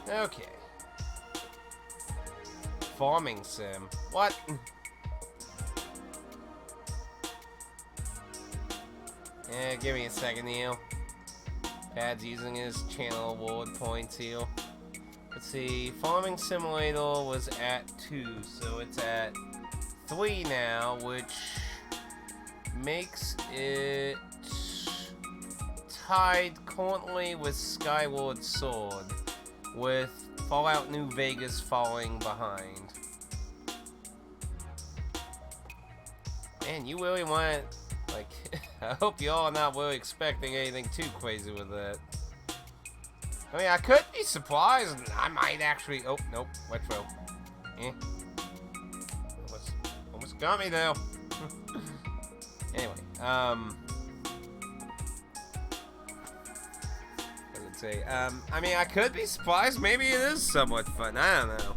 Okay. Farming sim. What? Yeah, give me a second here. Pad's using his channel award points here. Let's see. Farming Simulator was at 2, so it's at 3 now, which makes it tied currently with Skyward Sword, with Fallout New Vegas falling behind. Man, you really want, like, I hope y'all are not really expecting anything too crazy with that. I mean, I could be surprised, and I might actually, oh, nope, retro. Almost got me now. Anyway, say, I mean, I could be surprised. Maybe it is somewhat fun. I don't know.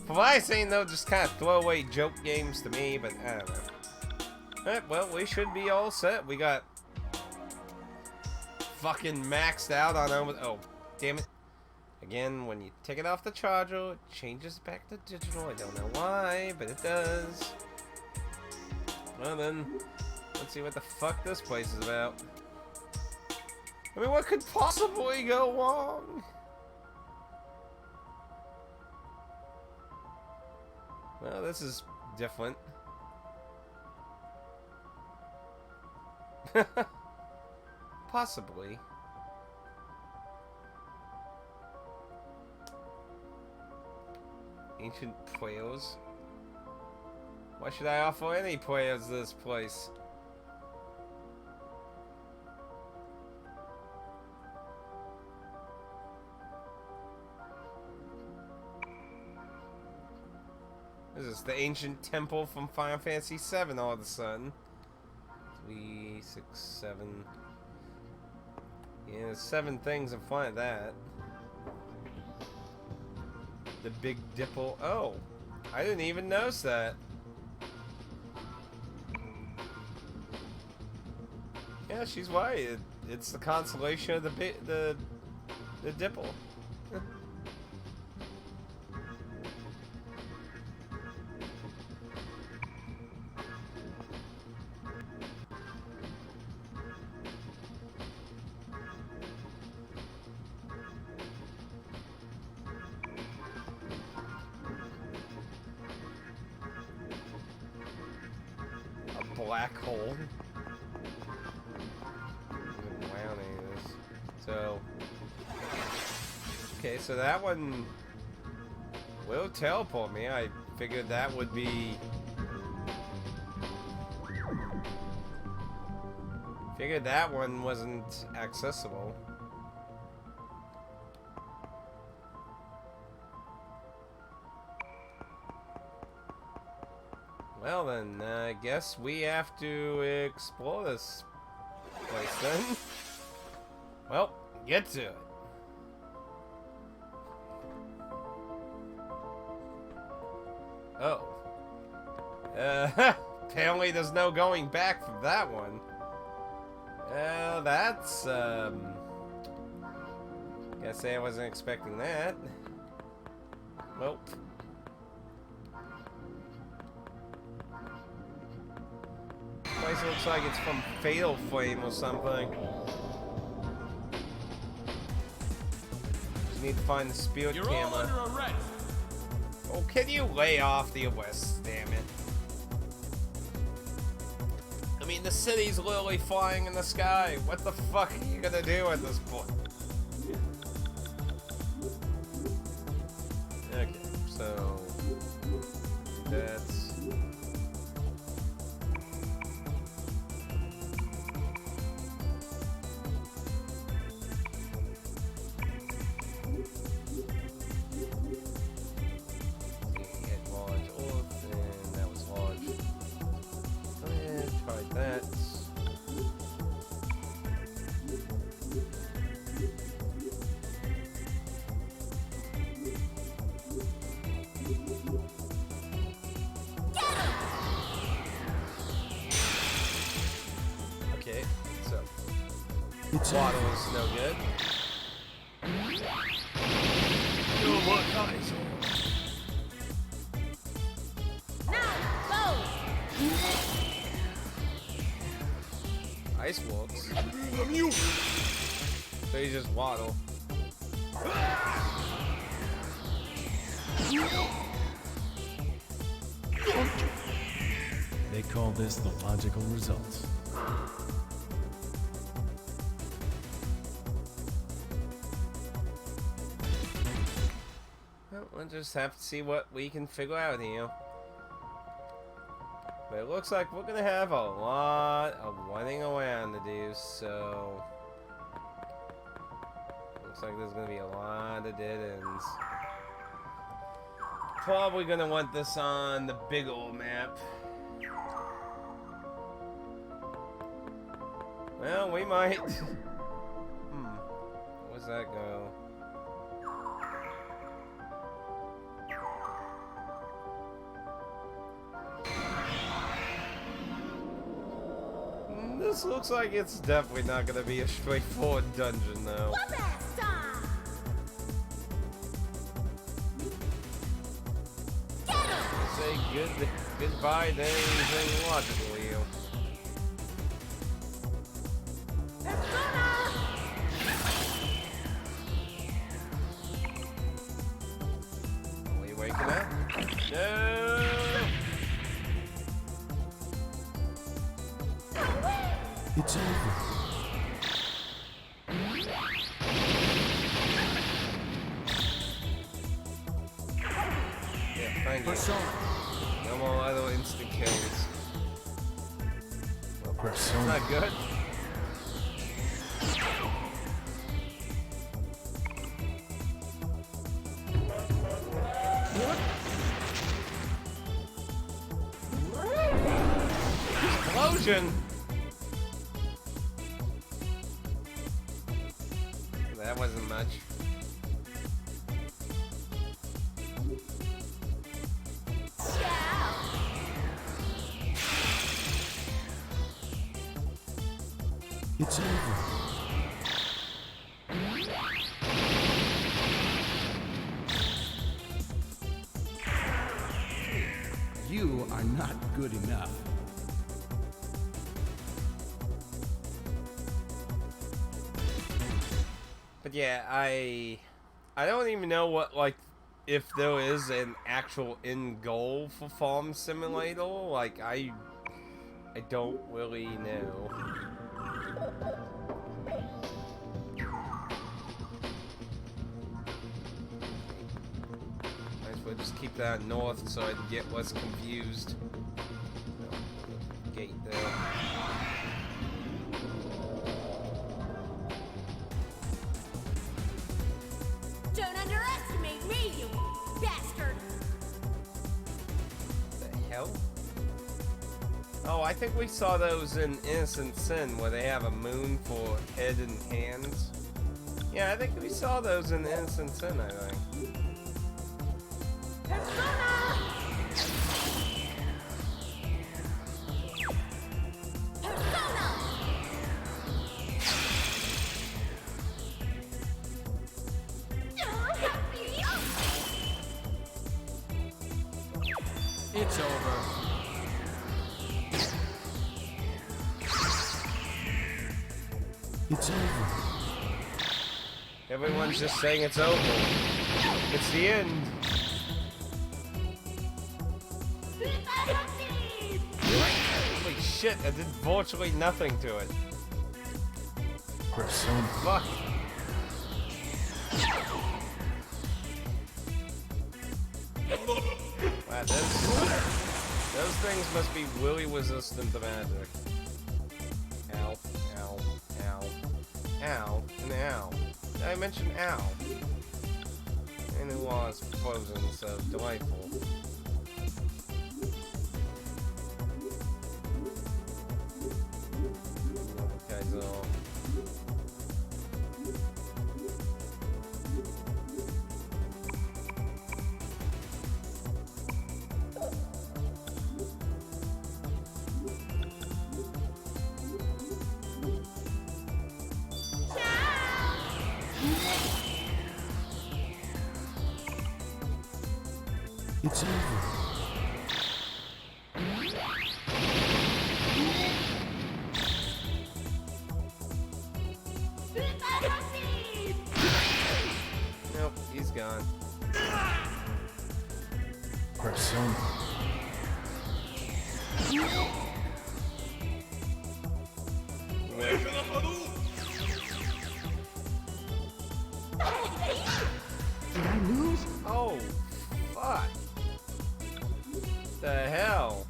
For what I say, though, just kind of throwaway joke games to me, but I don't know. Alright, well, we should be all set. We got fucking maxed out on over. Oh, damn it. Again, when you take it off the charger, it changes back to digital. I don't know why, but it does. Well, then, let's see what the fuck this place is about. I mean, what could possibly go wrong? Well, this is different. Possibly. Ancient prayers. Why should I offer any prayers to this place? This is the ancient temple from Final Fantasy VII all of a sudden. 3, 6, 7. Yeah, there's 7 things in front of that. The Big Dipple. Oh, I didn't even notice that. Yeah, she's right. It's the constellation of the Dipple. Black hole. Wow, it is. So, okay, so that one will teleport me. I figured that would be. Figured that one wasn't accessible. Well then, I guess we have to explore this place then. Well, get to it. Oh. Apparently there's no going back from that one. Well, that's, Gotta say I wasn't expecting that. Well. Place looks like it's from Fatal Flame or something. Just need to find the spirit camera. You're all under arrest. Oh, can you lay off the arrest, damn it. I mean, the city's literally flying in the sky. What the fuck are you gonna do at this point? Okay, so that's that. Okay, so waddle is no good. Ice walks. So you just waddle. They call this the logical result. Well, we'll just have to see what we can figure out here. But it looks like we're gonna have a lot of running around to do, so looks like there's gonna be a lot of dead ends. Probably gonna want this on the big old map. Well, we might. Where's that go? This looks like it's definitely not gonna be a straightforward dungeon, though. Say goodbye to anything logical, you. Are we waking up? No! It's over. Yeah, thank you. No more other instant kills. Well, that's not good. Explosion! That wasn't much. It's over. You are not good enough. But yeah, I don't even know what, like, if there is an actual end goal for Farm Simulator. Like, I don't really know. Might as well just keep that north so I can get less confused. Gate there. Don't underestimate me, you bastard! The hell? Oh, I think we saw those in Innocent Sin, where they have a moon for head and hands. Yeah, I think we saw those in Innocent Sin, I think. It's over. It's over. Everyone's just saying it's over. It's the end. Holy shit, I did virtually nothing to it. Persona. Fuck. Wow, those things must be really resistant to magic. Ow, ow, ow, ow, and ow. Did I mention ow? And it was frozen, so delightful. Guys, It's over. Nope, he's gone. Persona. Did I lose? Oh, fuck. The hell?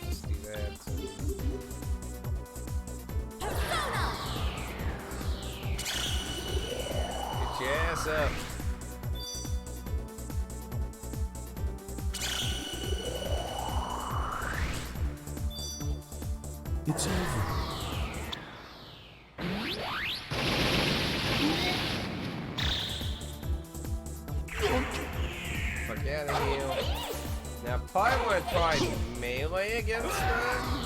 Just do that. Get your ass up. It's over. Fuck out of here. Now, probably want to try melee against them.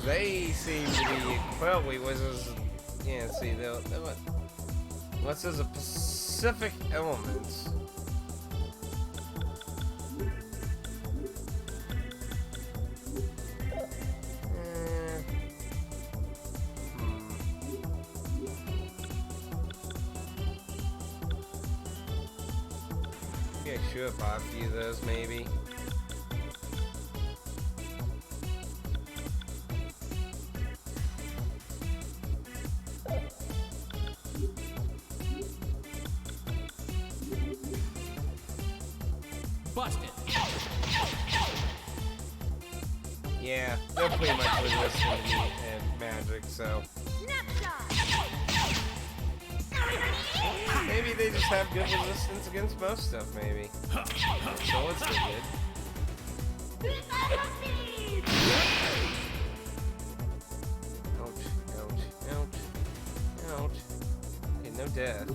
They seem to be clearly wizards. Yeah, see, they're unless there's a specific element. Yeah, sure, buy a few of those, maybe. Busted. Yeah, they're pretty much resistant to me and magic, so maybe they just have good resistance against most stuff, maybe. So let's get good. Ouch, ouch, ouch, ouch. Okay, no death.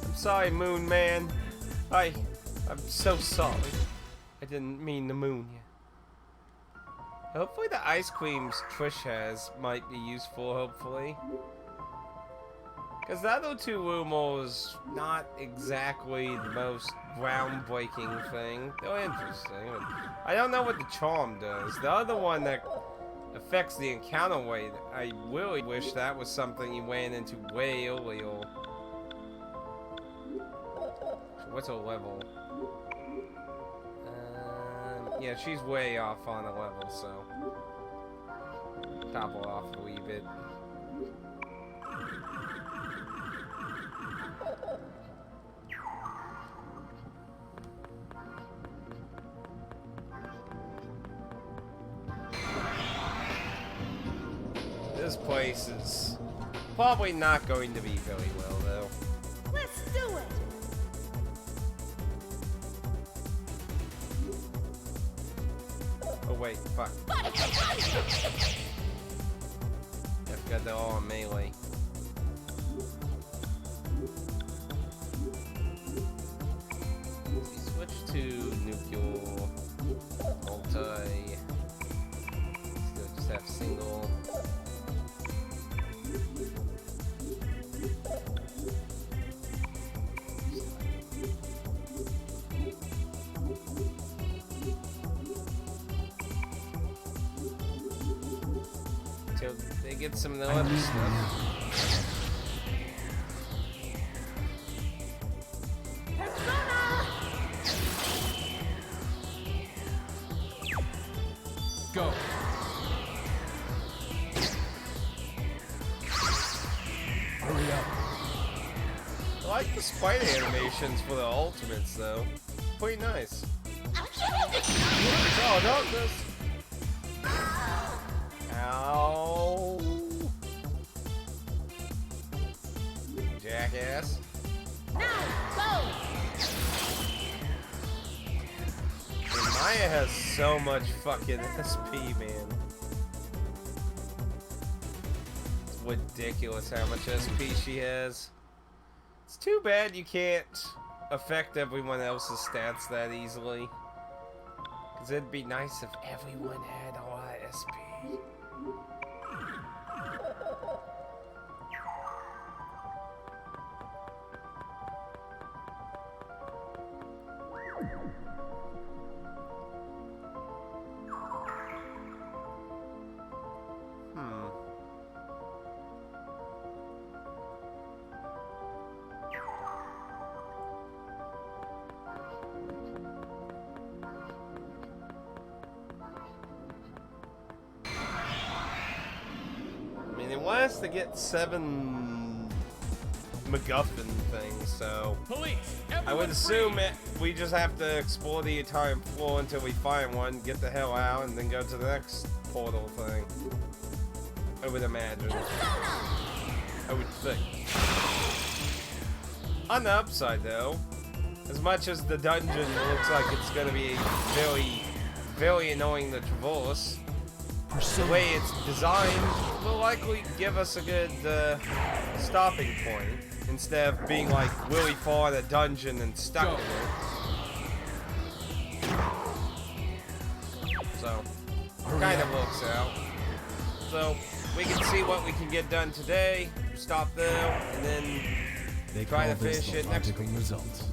I'm sorry, Moon Man. I'm so sorry. I didn't mean to moon you. Hopefully the ice creams Trish has might be useful, hopefully. Because the other two Lumos, not exactly the most groundbreaking thing. They're interesting. But I don't know what the charm does. The other one that affects the encounter rate, I really wish that was something you ran into way earlier. So what's her level? Yeah, she's way off on a level, so top her off a wee bit. This place is probably not going to be very well, though. Let's do it! Oh wait, fuck. I forgot they're all on melee. We switch to nuclear, multi. Still just have single. Till they get some of the other stuff. Go. Hurry up. I like the spider animations for the ultimates, though. Pretty nice. Oh, no, this. Ow. Jackass. Now, go! Maya has so much fucking SP, man. It's ridiculous how much SP she has. It's too bad you can't affect everyone else's stats that easily. Because it'd be nice if everyone had a lot of SP. I mean, it wants to get 7 MacGuffin things, so Police! I would assume we just have to explore the entire floor until we find one, get the hell out, and then go to the next portal thing. I would imagine. I would think. On the upside, though, as much as the dungeon looks like it's going to be very, very annoying to traverse, the way it's designed will likely give us a good stopping point instead of being like really far in a dungeon and stuck in it. So, kind of works out. So, we can see what we can get done today, stop there, and then They try to call this finish the it next logical week. result.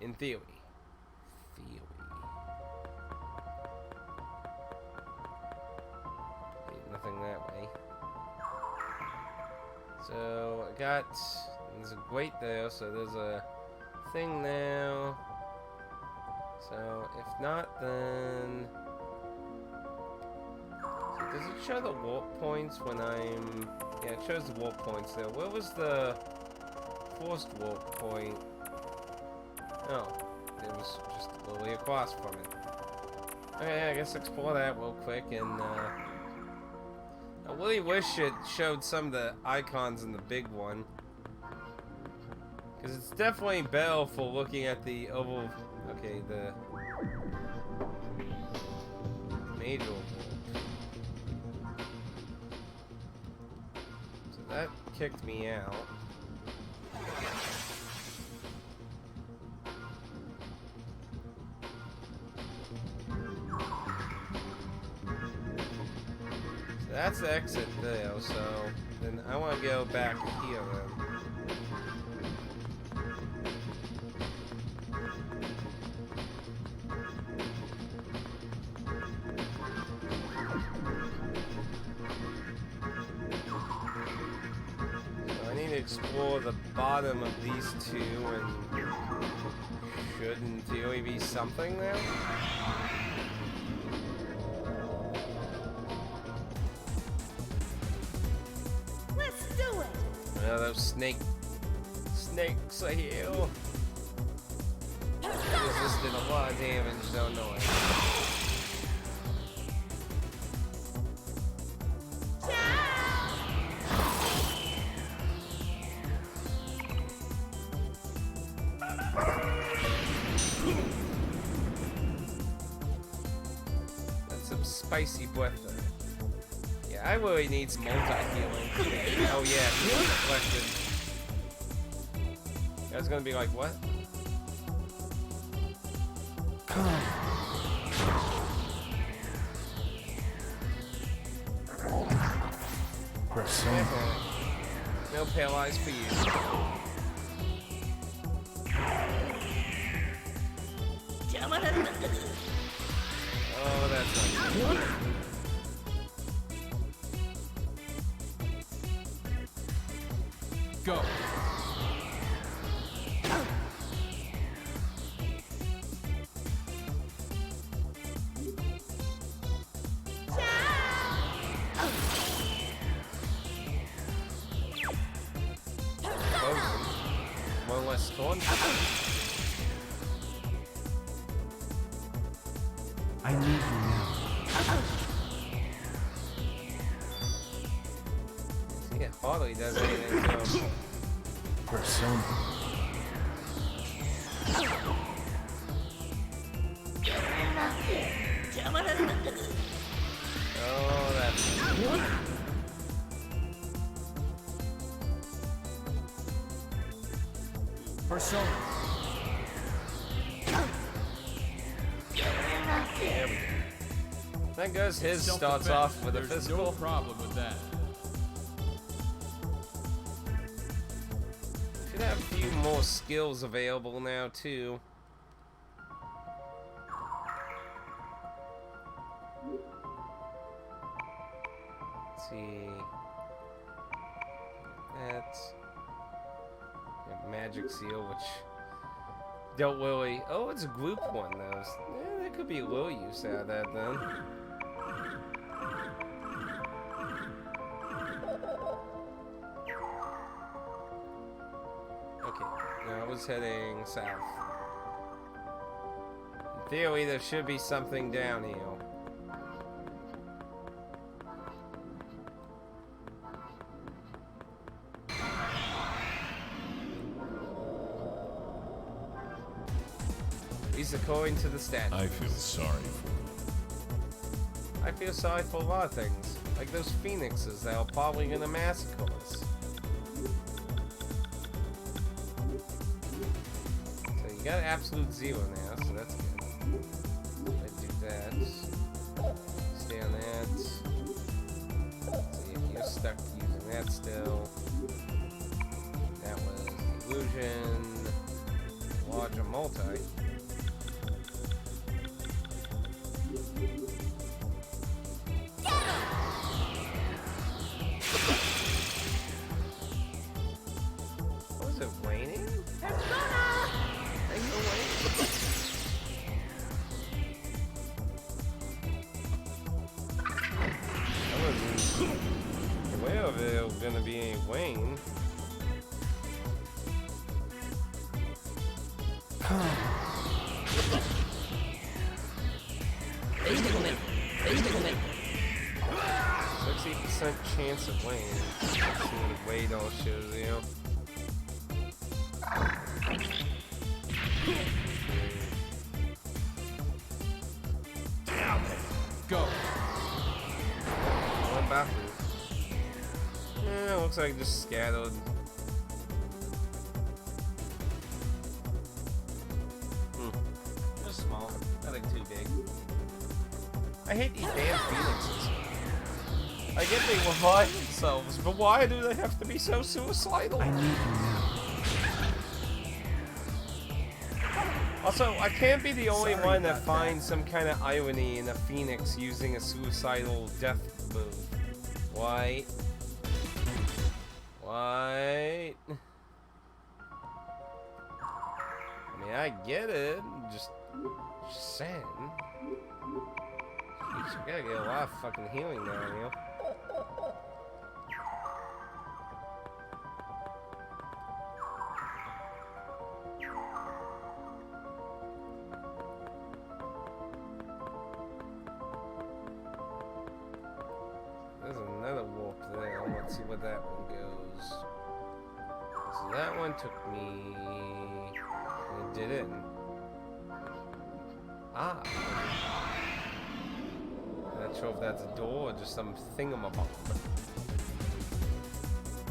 In theory. Nothing that way. So, I got... There's a weight there, so there's a thing now. So, if not, then... So does it show the warp points when I'm... Yeah, it shows the warp points there. Where was the forced warp point? Oh, it was just literally across from it. Okay, I guess explore that real quick, and I really wish it showed some of the icons in the big one. Because it's definitely better for looking at the oval... Okay, the... major warp. So that kicked me out. That's the exit there, so then I want to go back here then. So I need to explore the bottom of these two, and should in theory be something there. Those snakes are here. Resisted a lot of damage, don't know it. That's some spicy breath there. Yeah, I really need some multi-healing. Oh yeah, healing reflected. That's gonna be like, what? Persona. No paralyze for you. Oh, that's not good. Go. One less taunt. I need you now. Yeah, hardly does anything to him. Persona. Oh, that's... Persona. There we go. That goes his starts off with a physical. No problem with that. Should have a few more skills available now, too. Let's see. That's magic seal, which don't really. Oh, it's a group one though. Yeah, there could be a little use out of that then. Okay, now I was heading south. In theory, there should be something downhill. At least according to the stats. I feel sorry for I feel sorry for a lot of things. Like those phoenixes that are probably gonna massacre us. So you got absolute zero now, so that's good. I do that. Stay on that. See if you're stuck using that still. That was the illusion. Larger multi. Was it waning? Ain't no waning. I wasn't aware of it was gonna be a wane. %, chance of Wayne. See what Wade all shows you. Go. One bathroom. Yeah, looks like just scattered. Just small. Nothing too big. I hate these damn phoenixes. I get they revive themselves, but why do they have to be so suicidal? I need you now. Also, I can't be the only one that finds some kind of irony in a phoenix using a suicidal death move. Why? Why? I mean, I get it. Just saying. Jeez, you gotta get a lot of fucking healing down here. There's another warp there. Let's see what that one goes. So that one took me. It didn't. Ah. I'm not sure if that's a door or just some thingamabob.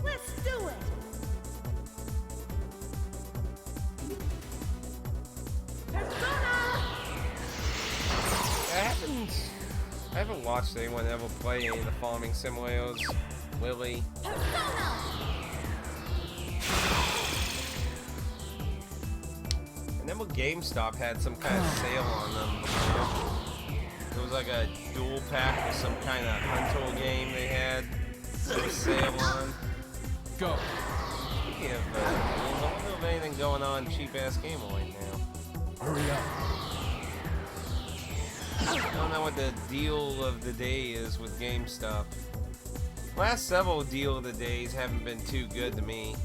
Let's do it! Persona! I haven't watched anyone ever play any of the farming simulators. Lily. Persona! And then when GameStop had some kind of sale on them before. It was like a dual pack with some kind of Hunter game they had a sale on. Go. Speaking of, I don't know of anything going on cheap ass game right now. Hurry up. I don't know what the deal of the day is with GameStop. Last several deal of the days haven't been too good to me.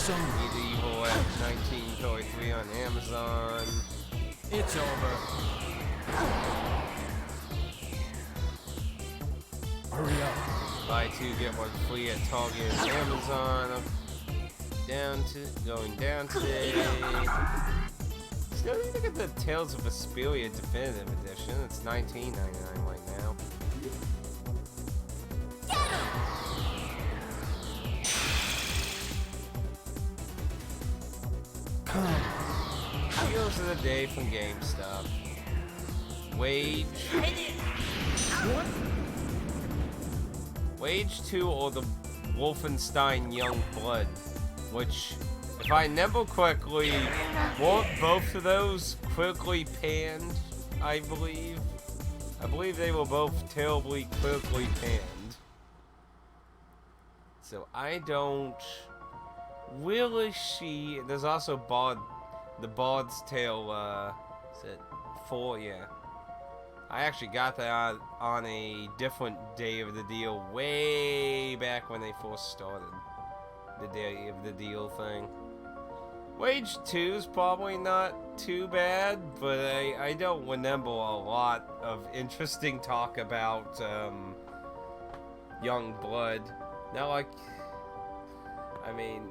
Persona. Medieval at 1933 on Amazon. It's over. Hurry up. Buy two, get one free at Target and Amazon. Going down today. Still, you look at the Tales of Vesperia Definitive Edition. It's $19.99 right now. Deals of the day from GameStop. Wage 2 or the Wolfenstein Young Blood, which, if I remember correctly, weren't both of those critically panned, I believe. I believe they were both terribly critically panned. So I don't really see. There's also the Bard's Tale, is it 4? Yeah. I actually got that on a different day of the deal way back when they first started the day of the deal thing. Wage 2 is probably not too bad, but I don't remember a lot of interesting talk about Young Blood. Now, like, I mean,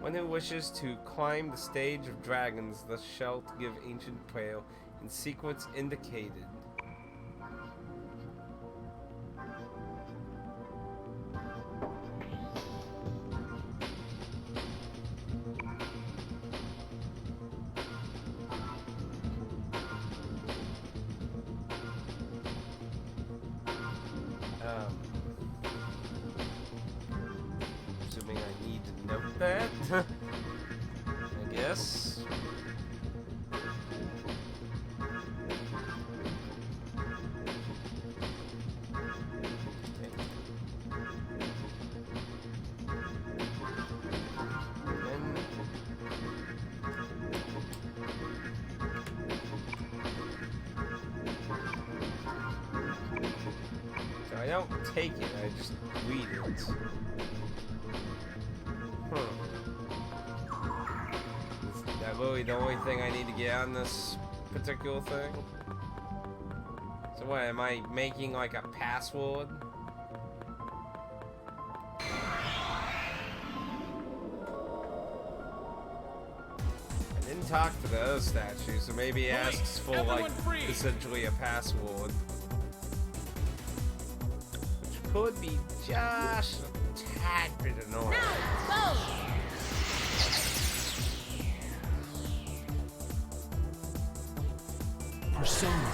one who wishes to climb the stage of dragons, thus shalt give ancient prayer in sequence indicated. Assuming I need to note that, I guess. So I don't take it, I just read it. Is that really the only thing I need to get on this particular thing? So what, am I making like a password? I didn't talk to the other statue, so maybe it asks for like essentially a password. Which could be just a tad bit annoying. Go! Persona.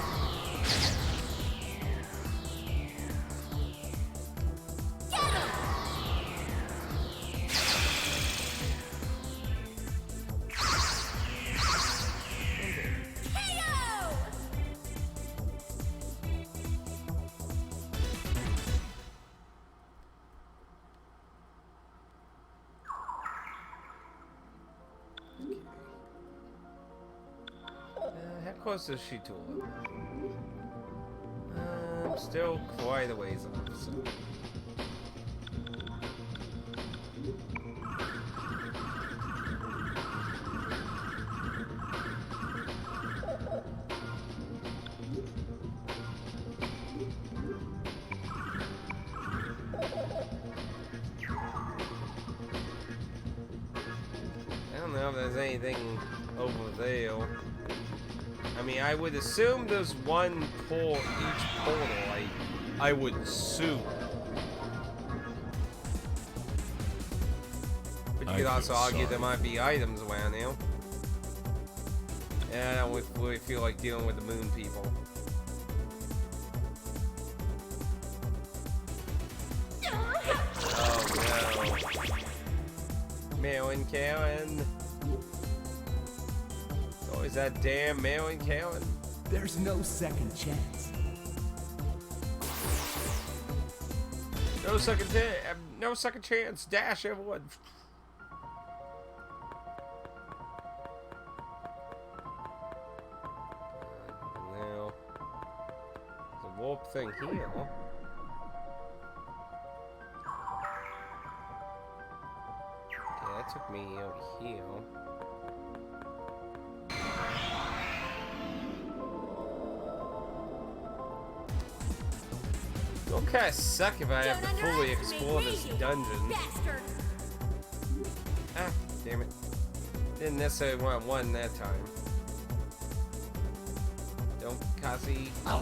How close is she to it? Still quite a ways off, so. I don't know if there's anything over there. I mean, I would assume there's one for each portal. I would assume. But you could also argue there might be items around here. Yeah, I don't really feel like dealing with the moon people. Oh no. Mel and Karen. Is that damn Mel and Karen? There's no second chance. No second chance. Dash, everyone. Now, the warp thing here. took me over here. Okay, I suck if I have to fully explore this dungeon. Bastard. Ah, damn it. Didn't necessarily want one that time. Don't, Kazi. Yeah,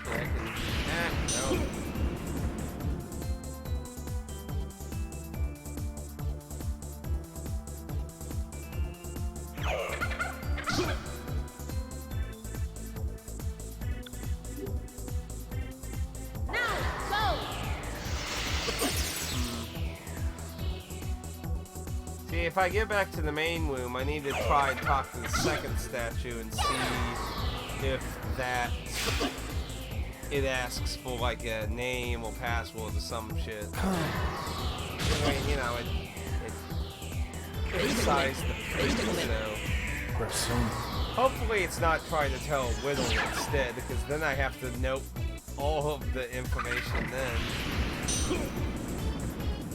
I can. Ah, no. Now, go. See, if I get back to the main room, I need to try and talk to the second statue and see if that it asks for like a name or password or some shit. I mean, you know, it decides the face, so Persona. hopefully it's not trying to tell a riddle instead, because then I have to note all of the information then.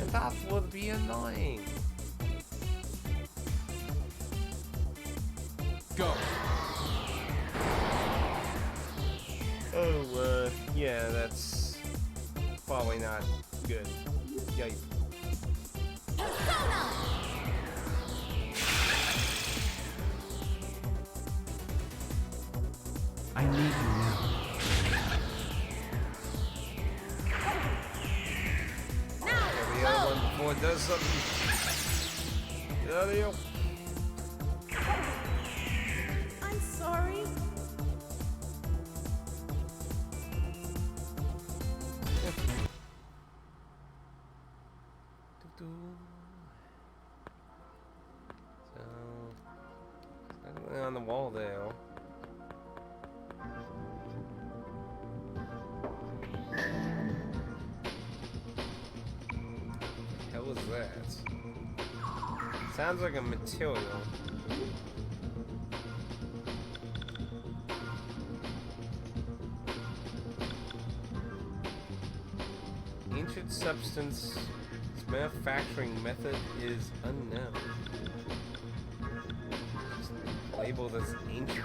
And that would be annoying. Go. Oh, yeah, that's probably not good. Yikes. Persona. I need you now. Now, Get the other one before it does something. Get out of here. I'm sorry. So, nothing on the wall there. Hell is that? Sounds like a material. Ancient substance. Its manufacturing method is unknown. Just labeled as ancient.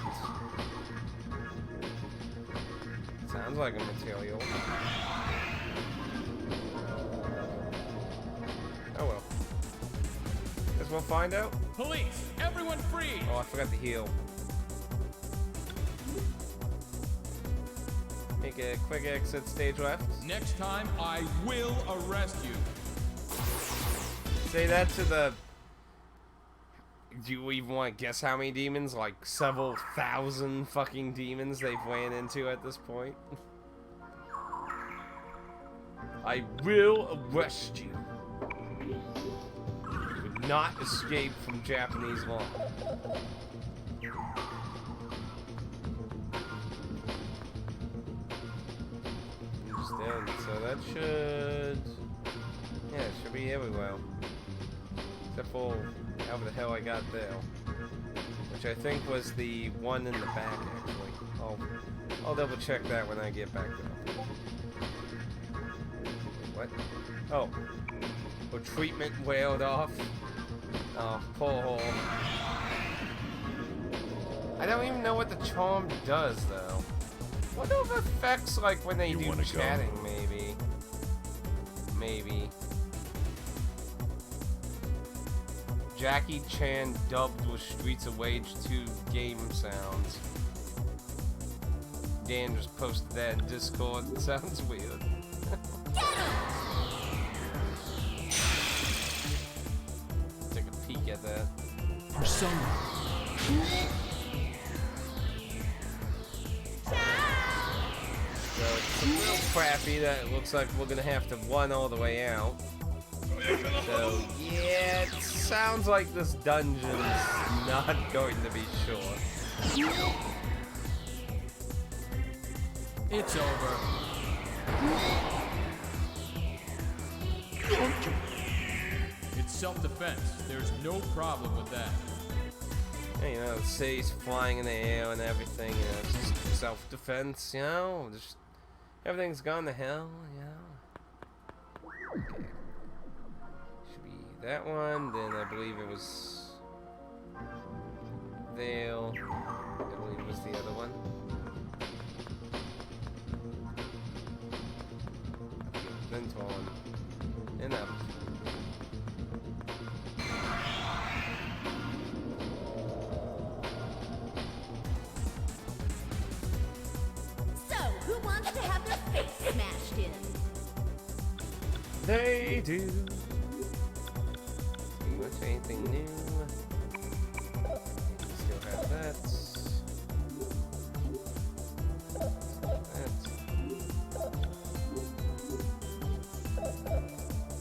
Sounds like a material. Oh well. Guess we'll find out. Police, everyone free. Oh, I forgot to heal. Make a quick exit stage left. Next time, I will arrest you. Say that to the... Do you even want to guess how many demons? Like several thousand fucking demons they've ran into at this point. I will arrest you. You would not escape from Japanese law. Understand. So that should... Yeah, it should be everywhere. Except for however the hell I got there. Which I think was the one in the back, actually. I'll double check that when I get back there. What? Oh. Oh, treatment wailed off. Oh, poor hole. I don't even know what the charm does, though. What if it affects, like, when they do chatting, maybe? Maybe. Jackie Chan dubbed with Streets of Rage 2 game sounds. Dan just posted that in Discord. It sounds weird. Take a peek at that. Persona. So it's a little crappy that it looks like we're gonna have to run all the way out. So yeah, it sounds like this dungeon's not going to be short. It's over. It's self-defense. There's no problem with that. You know, the city's flying in the air and everything, you know, it's just self-defense, you know, just everything's gone to hell, you know. Okay. that one. Then I believe it was Veil. I believe it was the other one. Then Taunt. And up. So, who wants to have their face smashed in? They do. See what's anything new. Still have that.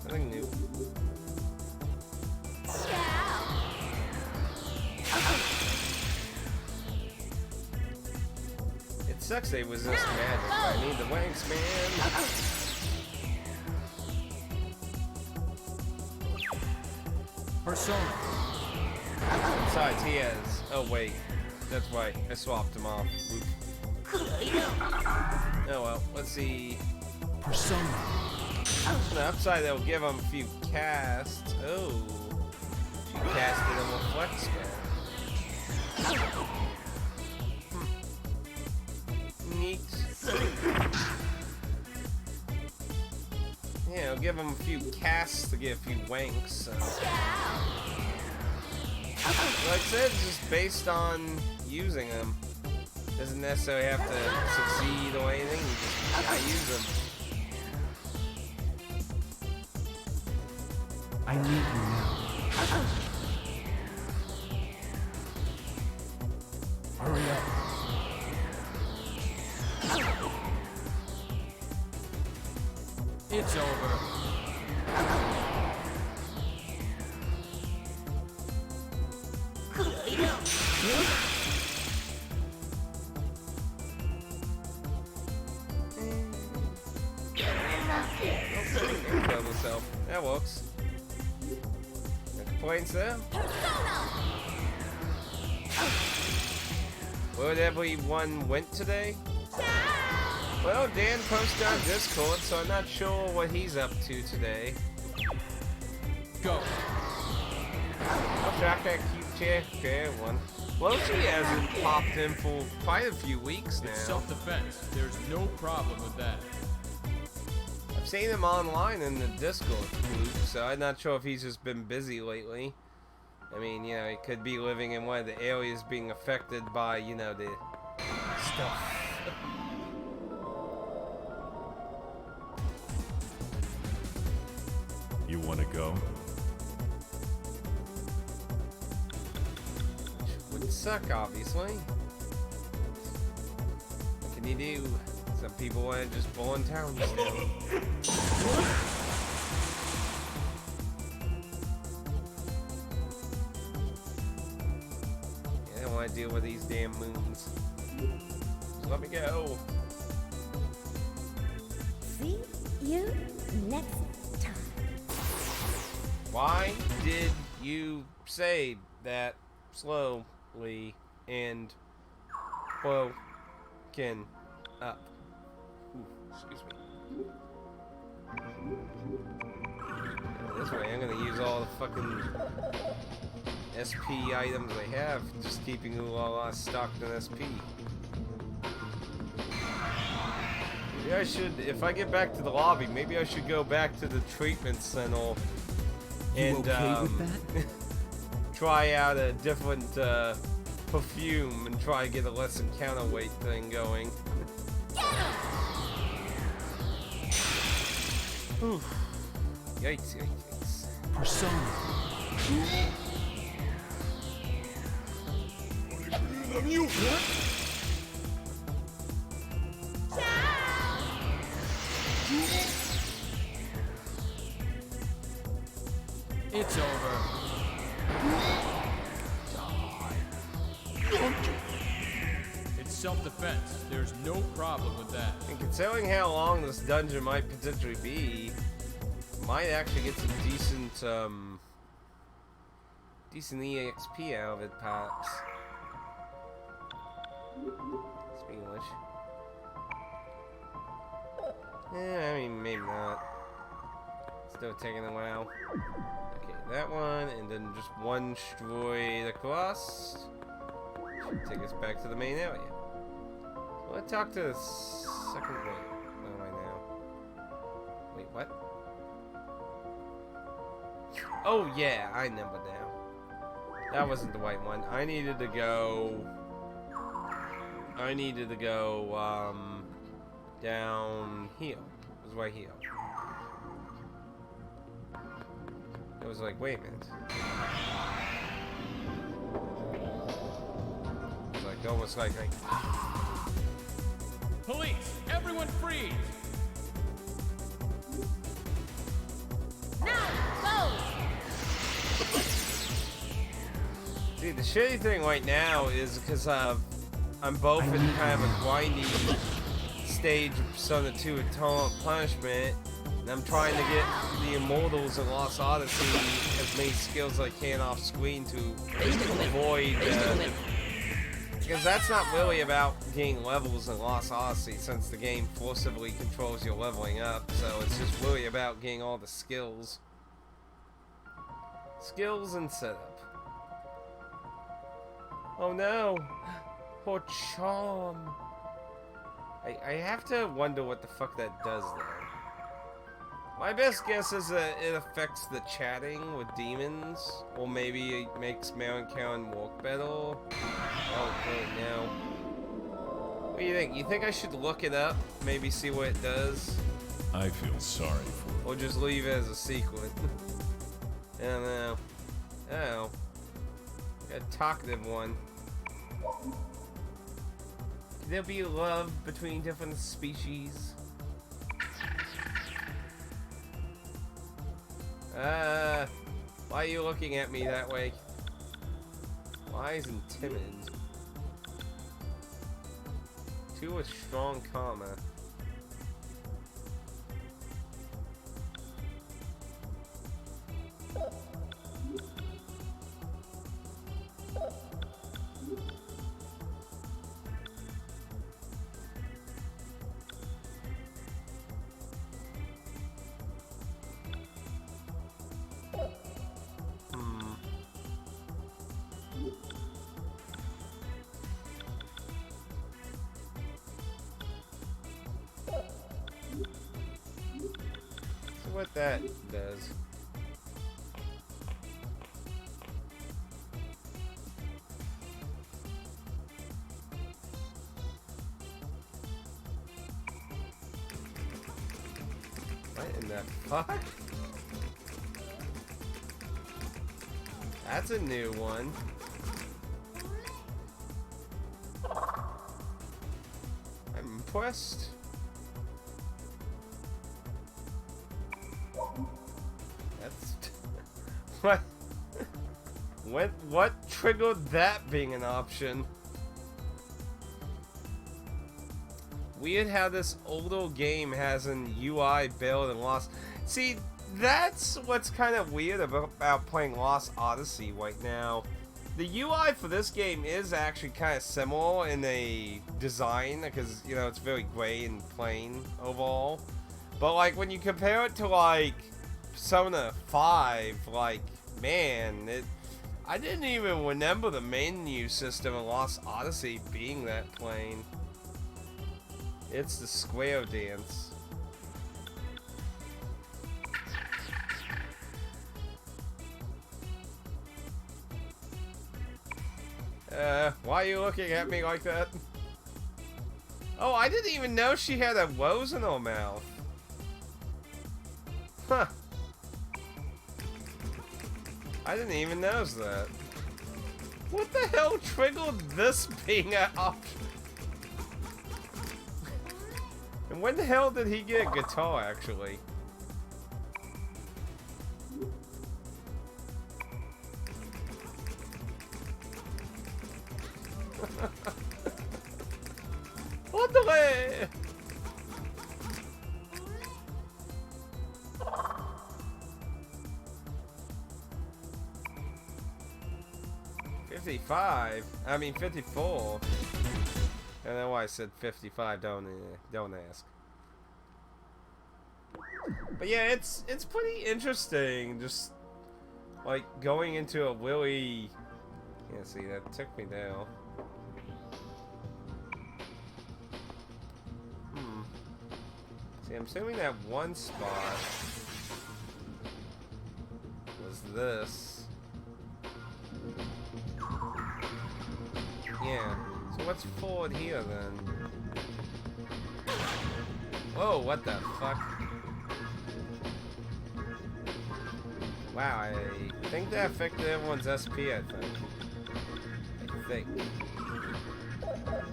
Nothing new. It sucks they resist magic, but I need the wanks, man. Persona. Besides, he has. Oh wait, that's right. I swapped him off. Oop. Oh well. Let's see. Persona. On the upside, they'll give him a few casts. Oh, she casted him with flex spell. Neat. Yeah, I'll give him a few casts to get a few wanks. So. Like I said, just based on using them. Doesn't necessarily have to succeed or anything. You just gotta use them. I need you now. Hurry up. It's over. Kill myself. That works. No complaints there. Where everyone went today? Well, Dan posted on Discord, so I'm not sure what he's up to today. Go. I'll track that cute chair. Okay, one. Well, she hasn't popped in for quite a few weeks now. It's self-defense. There's no problem with that. I've seen him online in the Discord group, so I'm not sure if he's just been busy lately. I mean, you know, he could be living in one of the areas being affected by, you know, the stuff. You want to go? Would suck, obviously. What can you do? Some people want to just burn towns down. Yeah, I don't want to deal with these damn moons. Just let me go. See you next time. Why did you say that slowly and broken up? Ooh, excuse me. This way, I'm gonna use all the fucking SP items I have, just keeping Ulala stocked in SP. Maybe I should, if I get back to the lobby, maybe I should go back to the treatment center and okay with that? try out a different perfume and try to get a less counterweight thing going. Oof. Yikes, yikes. Persona. It's over. It's self-defense. There's no problem with that. And considering how long this dungeon might potentially be, might actually get some decent, decent EXP out of it, perhaps. Speaking of which. I mean, maybe not. Still taking a while. Okay, that one, and then just one straight across. Should take us back to the main area. So let's talk to the second. Wait, where am I now? Wait, what? Oh yeah, I remember now. That wasn't the right one. I needed to go. Down here. It was right here. It was like, wait a minute. It was like almost like Police, everyone freeze! Now, go! See, the shitty thing right now is because I'm both in kind of a grindy stage of Persona 2 Atonement Punishment, and I'm trying to get the Immortals and Lost Odyssey as many skills as I can off screen to avoid, because that's not really about getting levels in Lost Odyssey, since the game forcibly controls your leveling up, so it's just really about getting all the skills. Skills and setup. Oh no! Poor Charm. I have to wonder what the fuck that does there. My best guess is that it affects the chatting with demons, or maybe it makes Mare and Karen work better. Oh, wait, no. What do you think? You think I should look it up? Maybe see what it does? I feel sorry for Or just leave it as a secret? I don't know. Oh. Got a talkative one. Can there be love between different species? Why are you looking at me that way? Wise and timid. Two with strong karma. What that does. What in the fuck? That's a new one. I'm impressed. What triggered that being an option? Weird how this older game has an UI build and Lost. See, that's what's kind of weird about playing Lost Odyssey right now. The UI for this game is actually kind of similar in a design, because, you know, it's very gray and plain overall. But, like, when you compare it to, like, Persona 5, like, man, I didn't even remember the menu system in Lost Odyssey being that plain. It's the square dance. Why are you looking at me like that? Oh, I didn't even know she had a rose in her mouth. Huh. I didn't even notice that. What the hell triggered this being an option? And when the hell did he get a guitar, actually? What the way? $55? I mean 54. I don't know why I said 55. Don't ask. But yeah, it's pretty interesting. Just like going into a really. Yeah, see, that took me down. See, I'm assuming that one spot was this. Yeah. So what's forward here then? Whoa, what the fuck? Wow, I think that affected everyone's SP, I think.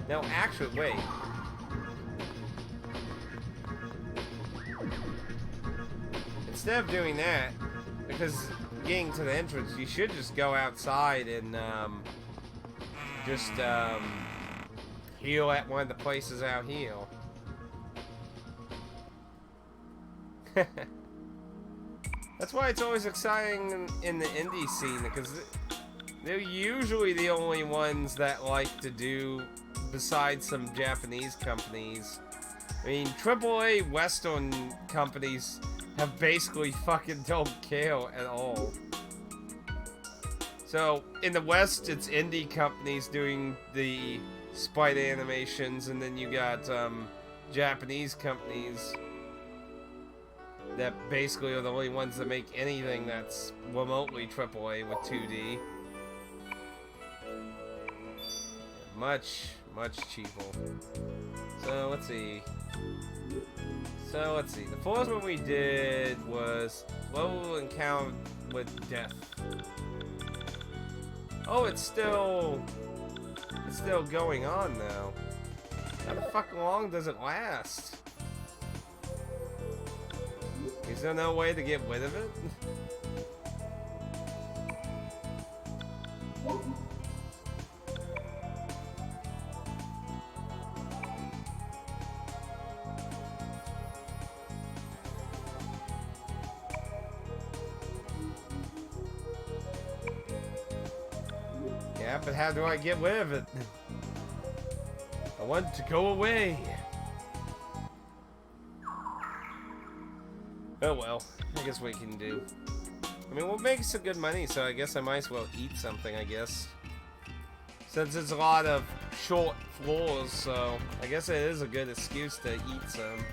No, actually, wait. Instead of doing that, because getting to the entrance, you should just go outside and just heal at one of the places out here. That's why it's always exciting in the indie scene, because they're usually the only ones that like to do, besides some Japanese companies. I mean, AAA Western companies have basically fucking don't care at all. So, in the West, it's indie companies doing the spider animations, and then you got Japanese companies that basically are the only ones that make anything that's remotely AAA with 2D. Much, much cheaper. So, let's see. The first one we did was low encounter with death. Oh, it's still going on now. How the fuck long does it last? Is there no way to get rid of it? Yeah, but how do I get rid of it? I want it to go away. Oh well, I guess what you can do. I mean, we'll make some good money, so I guess I might as well eat something, I guess. Since it's a lot of short floors, so I guess it is a good excuse to eat some.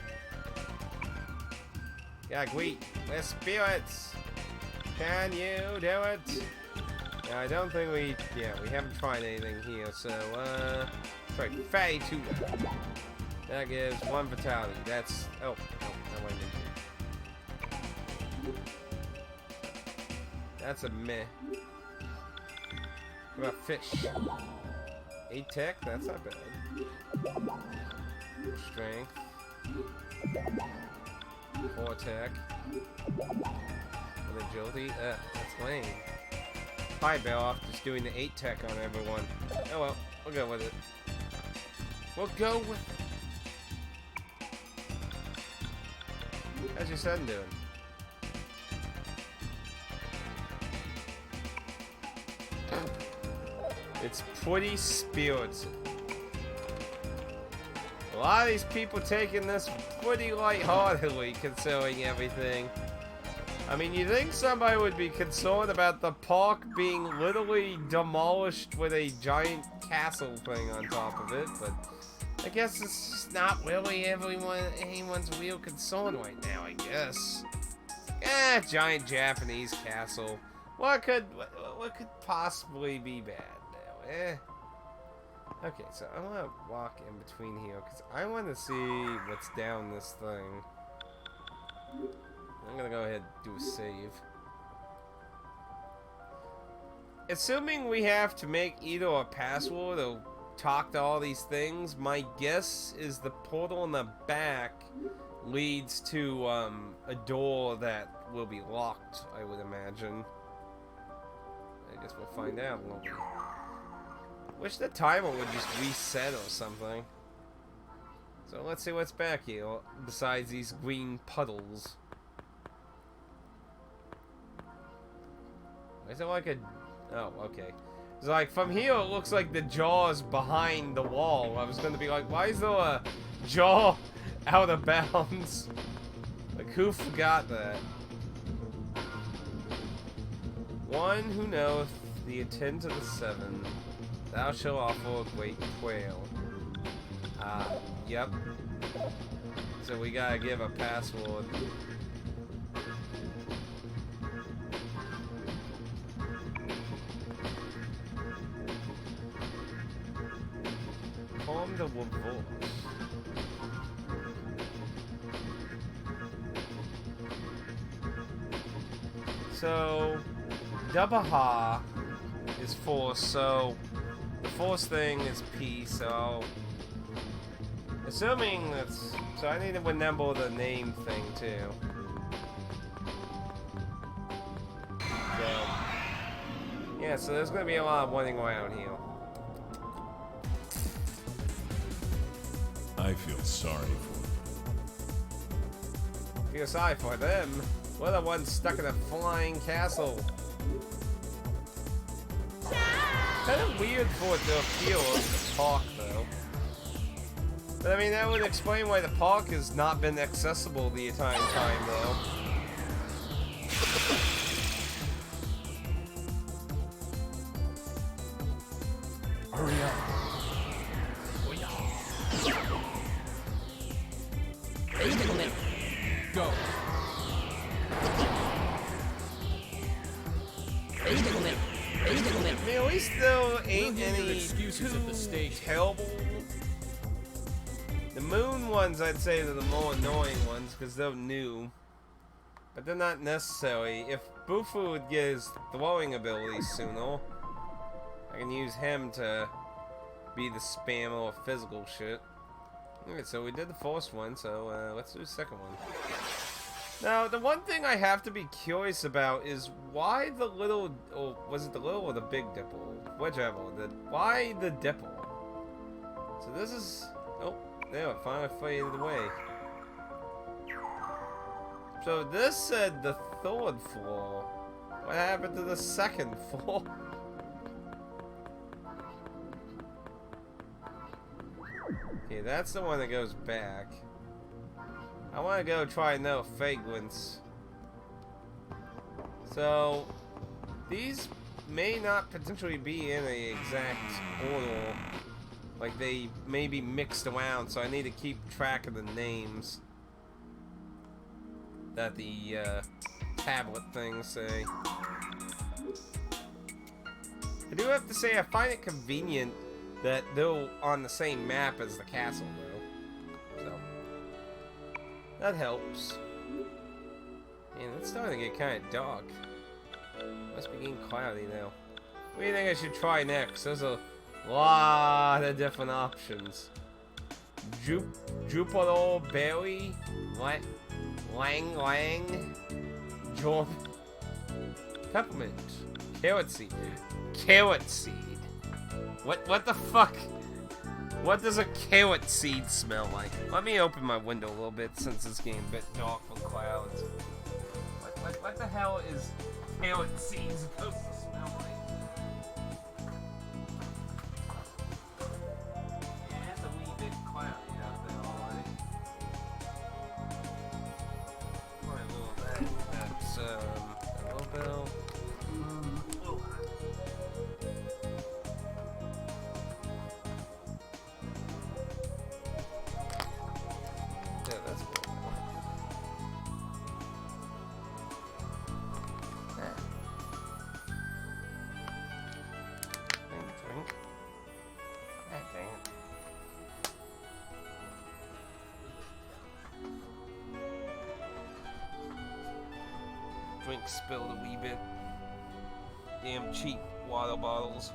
Yeah, wheat, we're spirits. Can you do it? No, I don't think we haven't tried anything here, so, try fatty tuna. That gives 1 vitality. That's, oh, that went into. That's a meh. What about fish? 8 tech? That's not bad. Strength. 4 tech. And agility? That's lame. Hi, bear off just doing the 8 tech on everyone. Oh well, we'll go with it. We'll go with it. How's your son doing? It's pretty spirited. A lot of these people taking this pretty lightheartedly, considering everything. I mean, you think somebody would be concerned about the park being literally demolished with a giant castle thing on top of it, but I guess it's just not really anyone's real concern right now, I guess. Giant Japanese castle. What could possibly be bad now, Okay, so I want to walk in between here, because I want to see what's down this thing. I'm gonna go ahead and do a save. Assuming we have to make either a password or talk to all these things, my guess is the portal in the back leads to a door that will be locked, I would imagine. I guess we'll find out, won't we? Wish the timer would just reset or something. So let's see what's back here, besides these green puddles. Is it like a... Oh, okay. It's like, from here it looks like the jaw's behind the wall. I was gonna be like, why is there a jaw out of bounds? Like, who forgot that? One who knoweth the intent of the seven, thou shalt offer a great quail. Yep. So we gotta give a password. Form the reverse. So, Dabaha is force, so the force thing is P, so assuming that's, so I need to remember the name thing too. So, yeah, so there's gonna be a lot of running around here. I feel sorry for Feel sorry for them. We're the ones stuck in a flying castle. Kind of weird for it to appeal of the park, though. But I mean, that would explain why the park has not been accessible the entire time, though. Hurry up. Go. I mean, at least there ain't any excuses at the station. terrible. The moon ones, I'd say, are the more annoying ones because they're new. But they're not necessary. If Bufu would get his throwing ability sooner, I can use him to be the spammer of physical shit. Okay, so we did the first one, so let's do the second one. Now, the one thing I have to be curious about is why the little, or was it the little or the big dipple? Whichever. Why the dipple? So this is, oh, there, it finally faded away. So this said the third floor. What happened to the second floor? Okay, that's the one that goes back. I want to go try no fragrance. So, these may not potentially be in a exact order. Like, they may be mixed around, so I need to keep track of the names that the tablet things say. I do have to say, I find it convenient that they're on the same map as the castle, though. So, that helps. Man, it's starting to get kind of dark. Must be getting cloudy now. What do you think I should try next? There's a lot of different options. Jupiter Berry, Lang, Jorm, Peppermint, Carrot Seed. Carrot Seed. What the fuck? What does a carrot seed smell like? Let me open my window a little bit since it's getting a bit dark with clouds. What the hell is carrot seed supposed to smell like? Yeah, it's a wee bit cloudy out there already. Alright, well, that's a little bit. Drink spilled a wee bit. Damn cheap water bottles.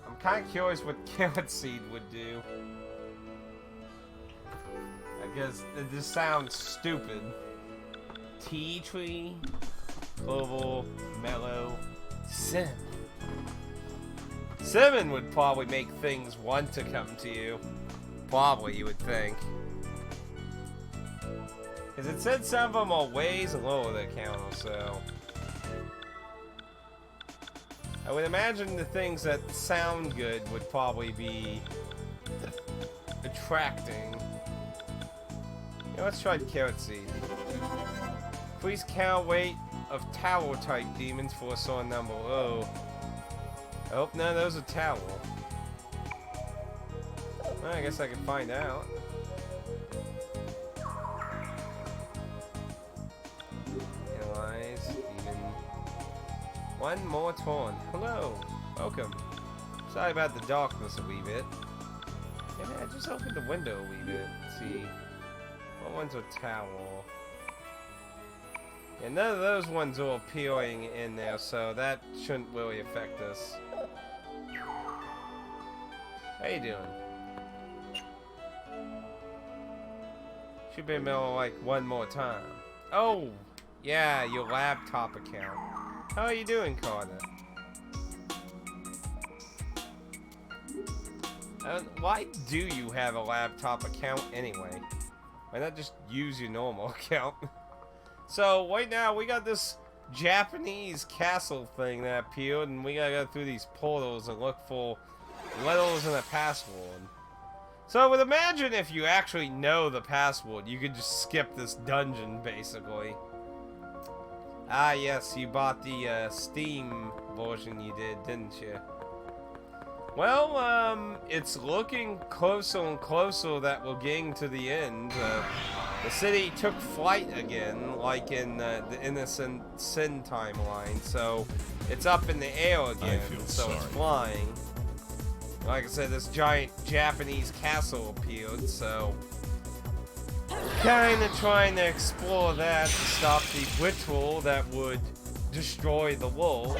I'm kind of curious what carrot seed would do. I guess it just sounds stupid. Tea tree, clover, mellow, cinnamon. Cinnamon would probably make things want to come to you. Probably, you would think. Because it said some of them are ways lower the counter, so... I would imagine the things that sound good would probably be attracting. Yeah, let's try carrot seed. Please count weight of towel type demons for a certain number. Oh. I hope none of those are towel. Well, I guess I can find out. Analyze, demon. One more turn. Hello. Welcome. Sorry about the darkness a wee bit. Yeah, man, I just opened the window a wee bit. Let's see. What ones are towel? Yeah, none of those ones are appearing in there, so that shouldn't really affect us. How you doing? Should be able to, like, one more time. Oh! Yeah, your laptop account. How are you doing, Carter? Why do you have a laptop account anyway? Why not just use your normal account? So, right now, we got this Japanese castle thing that appeared, and we gotta go through these portals and look for letters and a password. So I would imagine if you actually know the password, you could just skip this dungeon, basically. Ah, yes, you bought the Steam version you did, didn't you? Well, it's looking closer and closer that we're getting to the end. The city took flight again, like in the Innocent Sin timeline, so it's up in the air again, so it's flying. Like I said, this giant Japanese castle appeared, so kind of trying to explore that to stop the ritual that would destroy the world.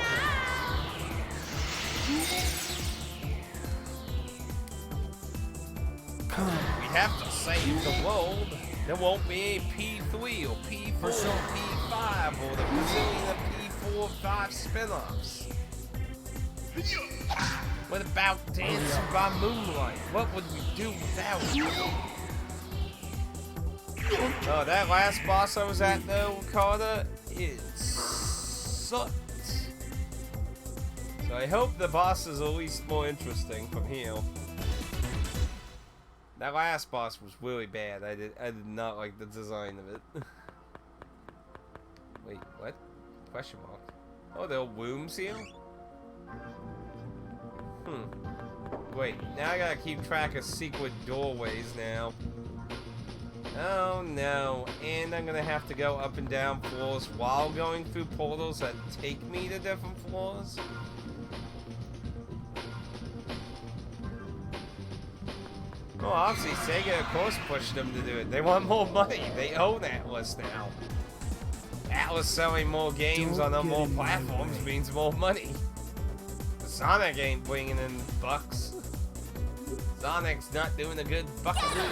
We have to save the world. There won't be a P3 or P4 or P5 or the bazillion of P4 or 5 spin-offs. What about Dancing by Moonlight? What would we do without you? Oh, that last boss I was at though, Carter, it sucked. So I hope the boss is at least more interesting from here. That last boss was really bad. I did not like the design of it. Wait, what? Question mark. Oh, there are wombs here? Wait, now I gotta keep track of secret doorways now. Oh no, and I'm gonna have to go up and down floors while going through portals that take me to different floors? Well, obviously Sega of course pushed them to do it. They want more money. They own Atlas now. Atlas selling more games on more platforms means more money. Sonic ain't bringing in bucks. Sonic's not doing a good buckaroo.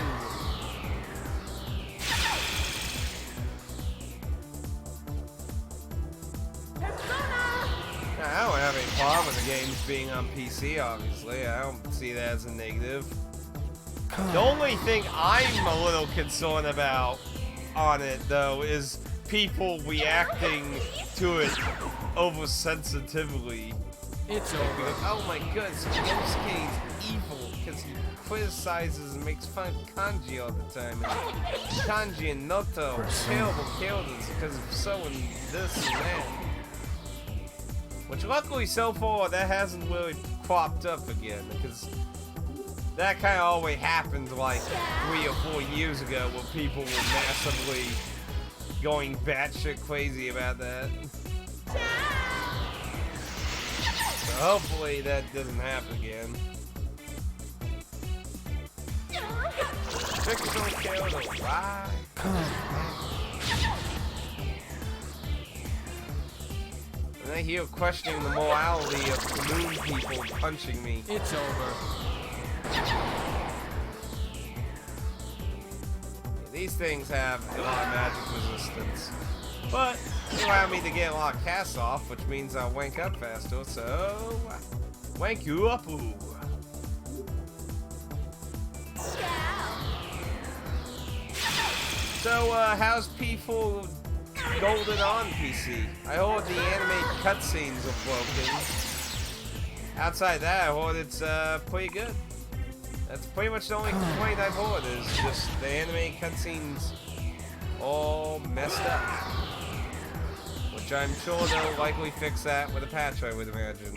I don't have any problem with the games being on PC, obviously. I don't see that as a negative. The only thing I'm a little concerned about on it, though, is people reacting to it oversensitively. It's over. Like, oh my goodness, Yosuke's evil because he criticizes and makes fun of Kanji all the time. And Kanji and Noto are terrible characters because of so and this and that. Which luckily so far that hasn't really cropped up again because that kind of always happened like 3 or 4 years ago where people were massively going batshit crazy about that. So hopefully that doesn't happen again. Fictional character, why? And I hear questioning the morality of the moon people punching me. It's over. These things have a lot of magic resistance. But they allow me to get a lot of casts off, which means I'll wank up faster, so wank you up. Ooh. So, how's P4 Golden on PC? I heard the animated cutscenes are broken. Outside that, I heard it's pretty good. That's pretty much the only complaint I've heard is just the anime cutscenes all messed up. Which I'm sure they'll likely fix that with a patch, I would imagine.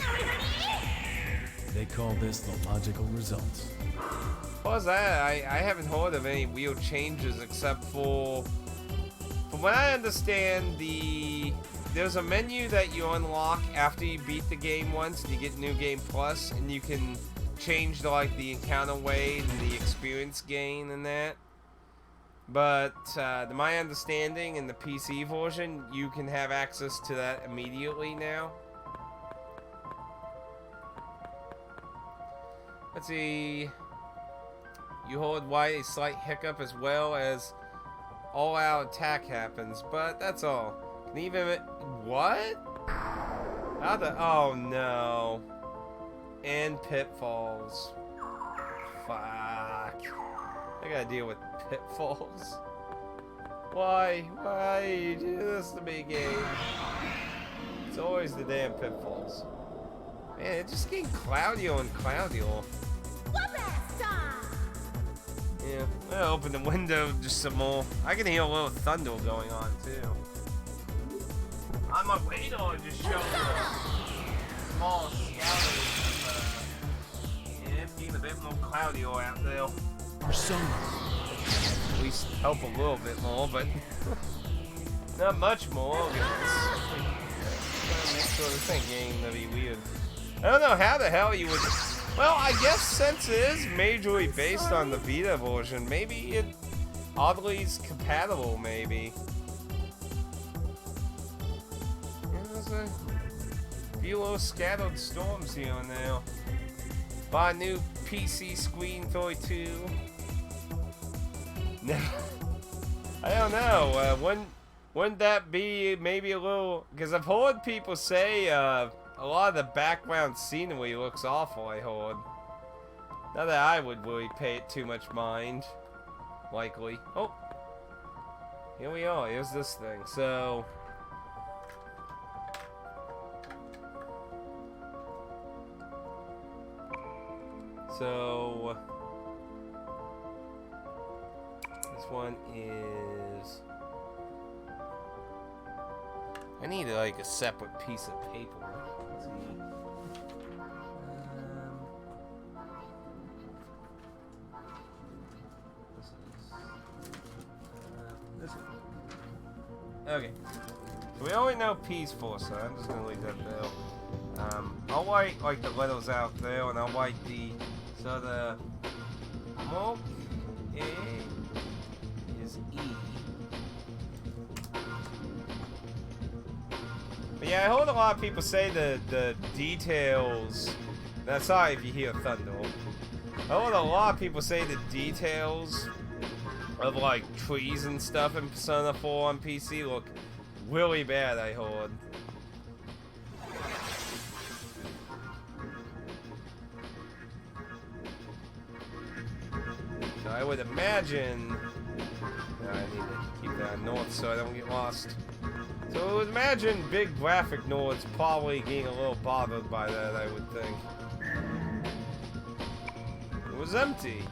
They call this the logical result. Plus that, I haven't heard of any real changes except for... From what I understand, there's a menu that you unlock after you beat the game once, and you get New Game Plus, and you can change like the encounter weight and the experience gain and that. But to my understanding, in the PC version, you can have access to that immediately now. Let's see. You hold Y a slight hiccup as well as all-out attack happens, but that's all. Can even what? How the? Oh no! And pitfalls. Fuck! I gotta deal with pitfalls. Why? Why you do this to me, game? It's always the damn pitfalls. Man, it's just getting cloudier and cloudier. Yeah, I'll open the window just some more. I can hear a little thunder going on too. On my radar just showed a small scattering. Yeah, it's getting a bit more cloudier out there. Persona. At least help a little bit more, but not much more. Gotta make sure this ain't getting to be weird. I don't know how the hell you would. Well, I guess since it is majorly based on the Vita version, maybe it oddly is compatible. Maybe. Yeah, there's a few little scattered storms here and there. Buy a new PC screen 32. I don't know. Wouldn't that be maybe a little? Because I've heard people say a lot of the background scenery looks awful. I heard. Not that I would really pay it too much mind. Likely. Oh, here we are. Here's this thing. So. This one is. I need like a separate piece of paper. Let's see. This one. Okay. So we only know P's for, so I'm just gonna leave that there. I'll write like the letters out there, and I'll write the milk is E. But yeah, I heard a lot of people say the details. That's sorry if you hear thunder. I heard a lot of people say the details of like trees and stuff in Persona 4 on PC look really bad. I heard. So I would imagine. I need to keep that north so I don't get lost. So I would imagine big graphic nerds probably getting a little bothered by that, I would think. It was empty.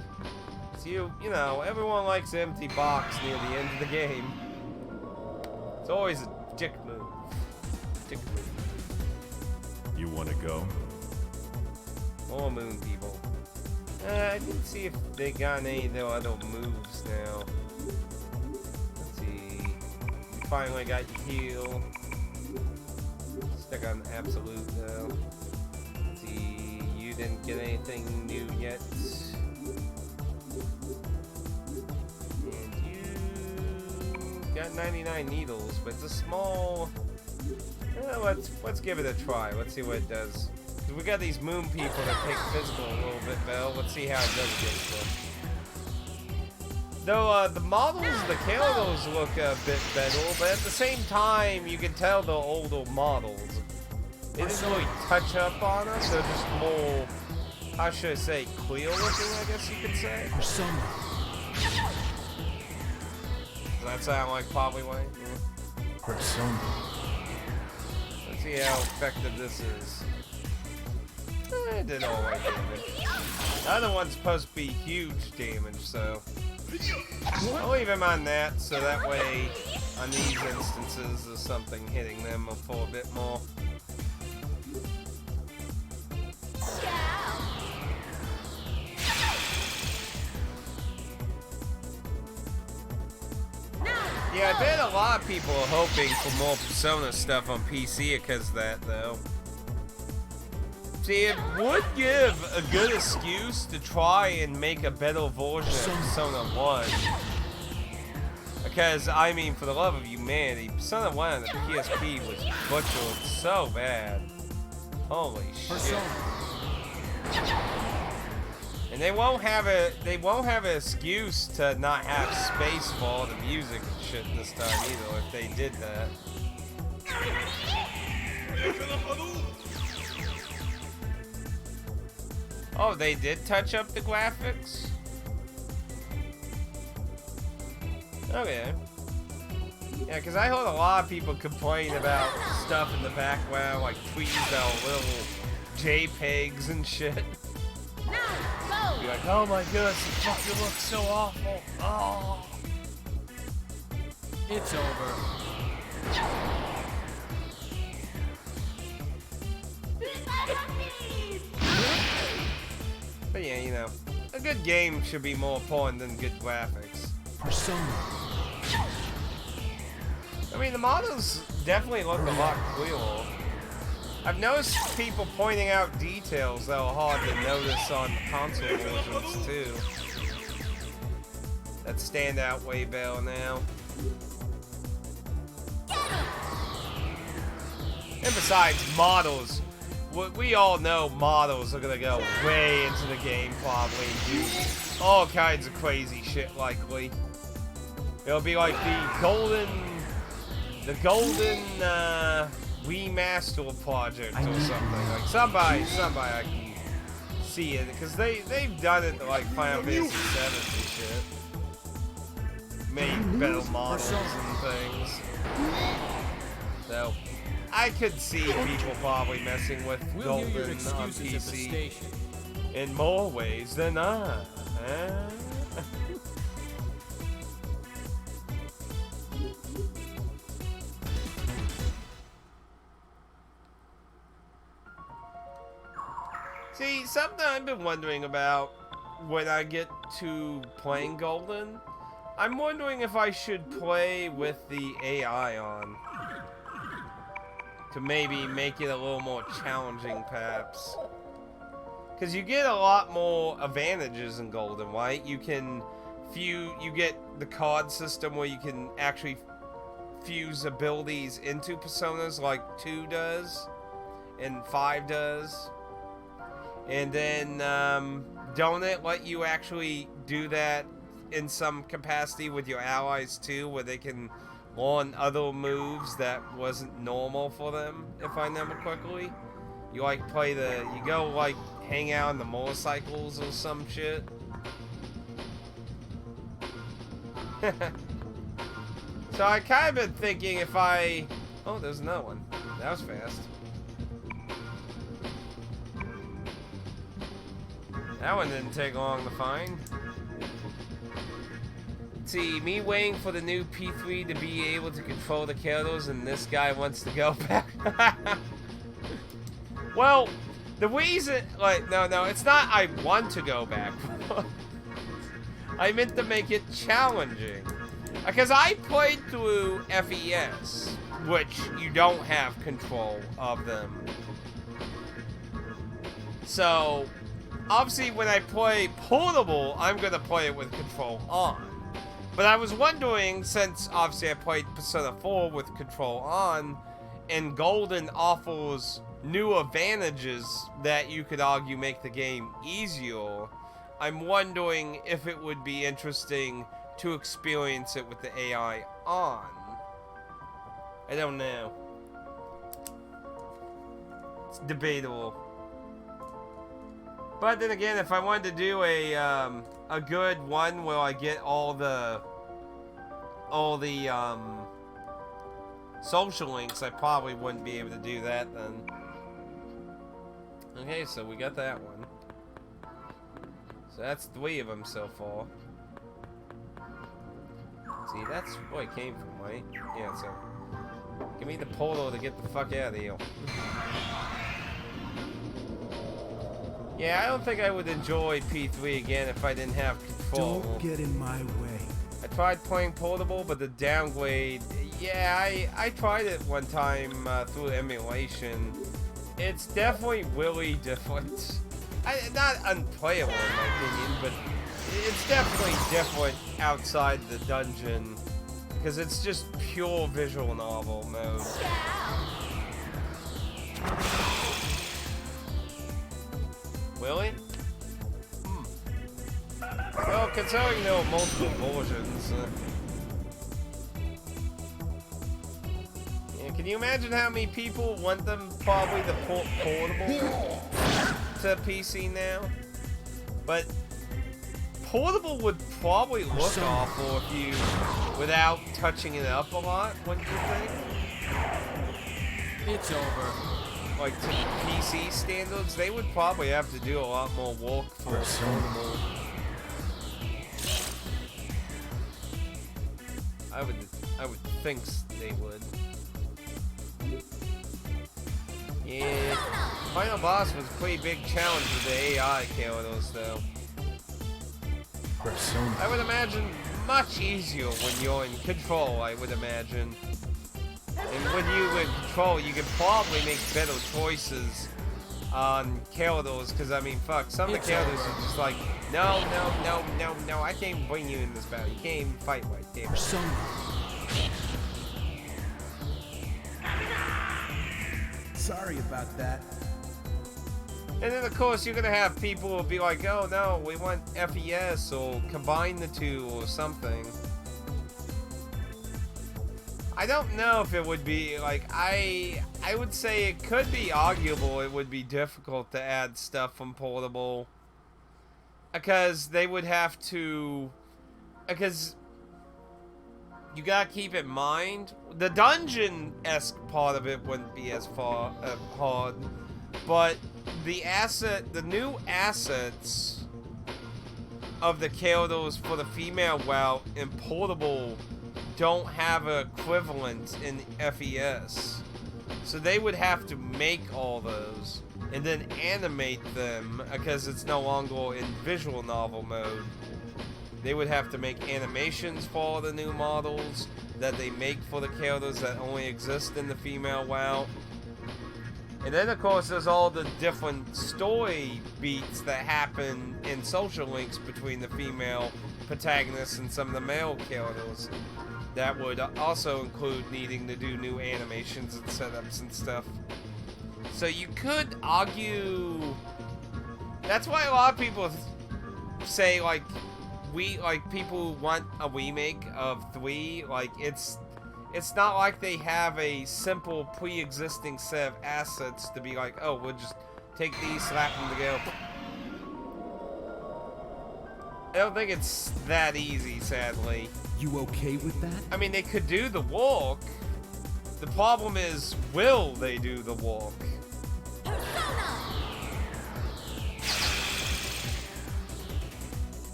So you know, everyone likes an empty box near the end of the game. It's always a dick move. Dick move. You want to go? More moon people. I didn't see if they got any of their other moves now. Let's see. You finally got your heal. Stuck on absolute though. Let's see. You didn't get anything new yet. And you got 99 needles, but it's a small. Let's give it a try. Let's see what it does. We got these moon people that take physical a little bit better. Let's see how it does against them. Though the models, the characters look a bit better, but at the same time, you can tell they're older models. They didn't really touch up on us. They're just more, how should I say, clear looking, I guess you could say. Persona. Does that sound like probably what? Yeah. Persona. Let's see how effective this is. It did alright damage. The other one's supposed to be huge damage, so I'll leave him on that, so that way on these instances there's something hitting them for a bit more. Yeah, I bet a lot of people are hoping for more Persona stuff on PC because of that, though. See, it would give a good excuse to try and make a better version of Persona 1. Because, I mean, for the love of humanity, Persona 1 on the PSP was butchered so bad. Holy shit. And they won't have an excuse to not have space for all the music and shit this time either if they did that. Oh, they did touch up the graphics? Okay. Yeah, because I heard a lot of people complain about stuff in the background, like trees that are little JPEGs and shit. Be like, oh my goodness, it fucking looks so awful. Oh. It's over. But yeah, you know, a good game should be more important than good graphics. Persona. I mean, the models definitely look a lot clearer. I've noticed people pointing out details that are hard to notice on console versions too. That stand out way better now. And besides, models. We all know models are gonna go way into the game probably and do all kinds of crazy shit likely. It'll be like the golden remaster project or something. Like somebody I can see it because they've done it to like Final Fantasy VII and shit. Made better models and things. So I could see people probably messing with Golden on PC in more ways than I. See, something I've been wondering about when I get to playing Golden, I'm wondering if I should play with the AI on. To maybe make it a little more challenging, perhaps. Because you get a lot more advantages in Golden, right? You get the card system where you can actually fuse abilities into personas like 2 does and 5 does. And then, don't it let you actually do that in some capacity with your allies too, where they can learn other moves that wasn't normal for them, if I remember correctly? You like you go like hang out on the motorcycles or some shit. So I kind of been thinking if oh, there's another one. That was fast. That one didn't take long to find. See, me waiting for the new P3 to be able to control the characters, and this guy wants to go back. Well, the reason, no, it's not I want to go back. I meant to make it challenging. Because I played through FES, which you don't have control of them. So, obviously when I play Portable, I'm going to play it with control on. But I was wondering, since obviously I played Persona 4 with control on, and Golden offers new advantages that you could argue make the game easier, I'm wondering if it would be interesting to experience it with the AI on. I don't know. It's debatable. But then again, if I wanted to do a good one where I get all the social links, I probably wouldn't be able to do that then. Okay, so we got that one. So that's 3 of them so far. See, that's where it came from, right? Yeah, so... Give me the portal to get the fuck out of here. Yeah, I don't think I would enjoy P3 again if I didn't have control. Don't get in my way. I tried playing Portable, but the downgrade... Yeah, I tried it one time through emulation. It's definitely really different. Not unplayable in my opinion, but it's definitely different outside the dungeon. Because it's just pure visual novel mode. Really? Well, considering there were multiple versions. Yeah, can you imagine how many people want them probably the portable to PC now? But portable would probably look awful if you, without touching it up a lot, wouldn't you think? It's over. Like to PC standards, they would probably have to do a lot more work for portable. I would think they would. Yeah, final boss was a pretty big challenge with the AI characters though. Persona. I would imagine much easier when you're in control, I would imagine. And when you're in control, you can probably make better choices on characters, because I mean, fuck, some of the characters are just like, no, I can't bring you in this battle. You can't even fight right, damn it. Persona. Sorry about that. And then, of course, you're gonna have people who will be like, oh no, we want FES, or combine the two, or something. I don't know if it would be, like, I would say it could be arguable it would be difficult to add stuff from Portable. Because they would have to... Because... You gotta keep in mind, the dungeon-esque part of it wouldn't be as hard, but the new assets of the characters for the female route in Portable don't have an equivalent in FES. So they would have to make all those and then animate them because it's no longer in visual novel mode. They would have to make animations for all the new models that they make for the characters that only exist in the female route. And then, of course, there's all the different story beats that happen in social links between the female protagonists and some of the male characters. That would also include needing to do new animations and setups and stuff. So you could argue... That's why a lot of people say, like, people want a remake of 3, like, it's not like they have a simple pre-existing set of assets to be like, oh, we'll just take these, slap them together. I don't think it's that easy, sadly. You okay with that? I mean, they could do the walk. The problem is, will they do the walk?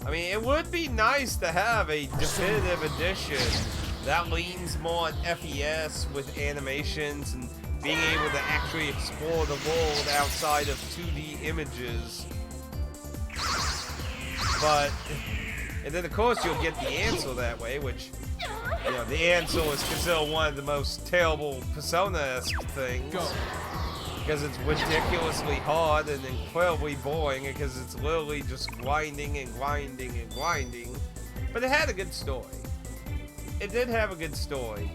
I mean, it would be nice to have a definitive edition that leans more on FES with animations and being able to actually explore the world outside of 2D images. But, and then of course you'll get the answer that way, which, you know, the answer is considered one of the most terrible Persona-esque things. Because it's ridiculously hard and incredibly boring because it's literally just grinding and grinding and grinding. But it had a good story. It did have a good story.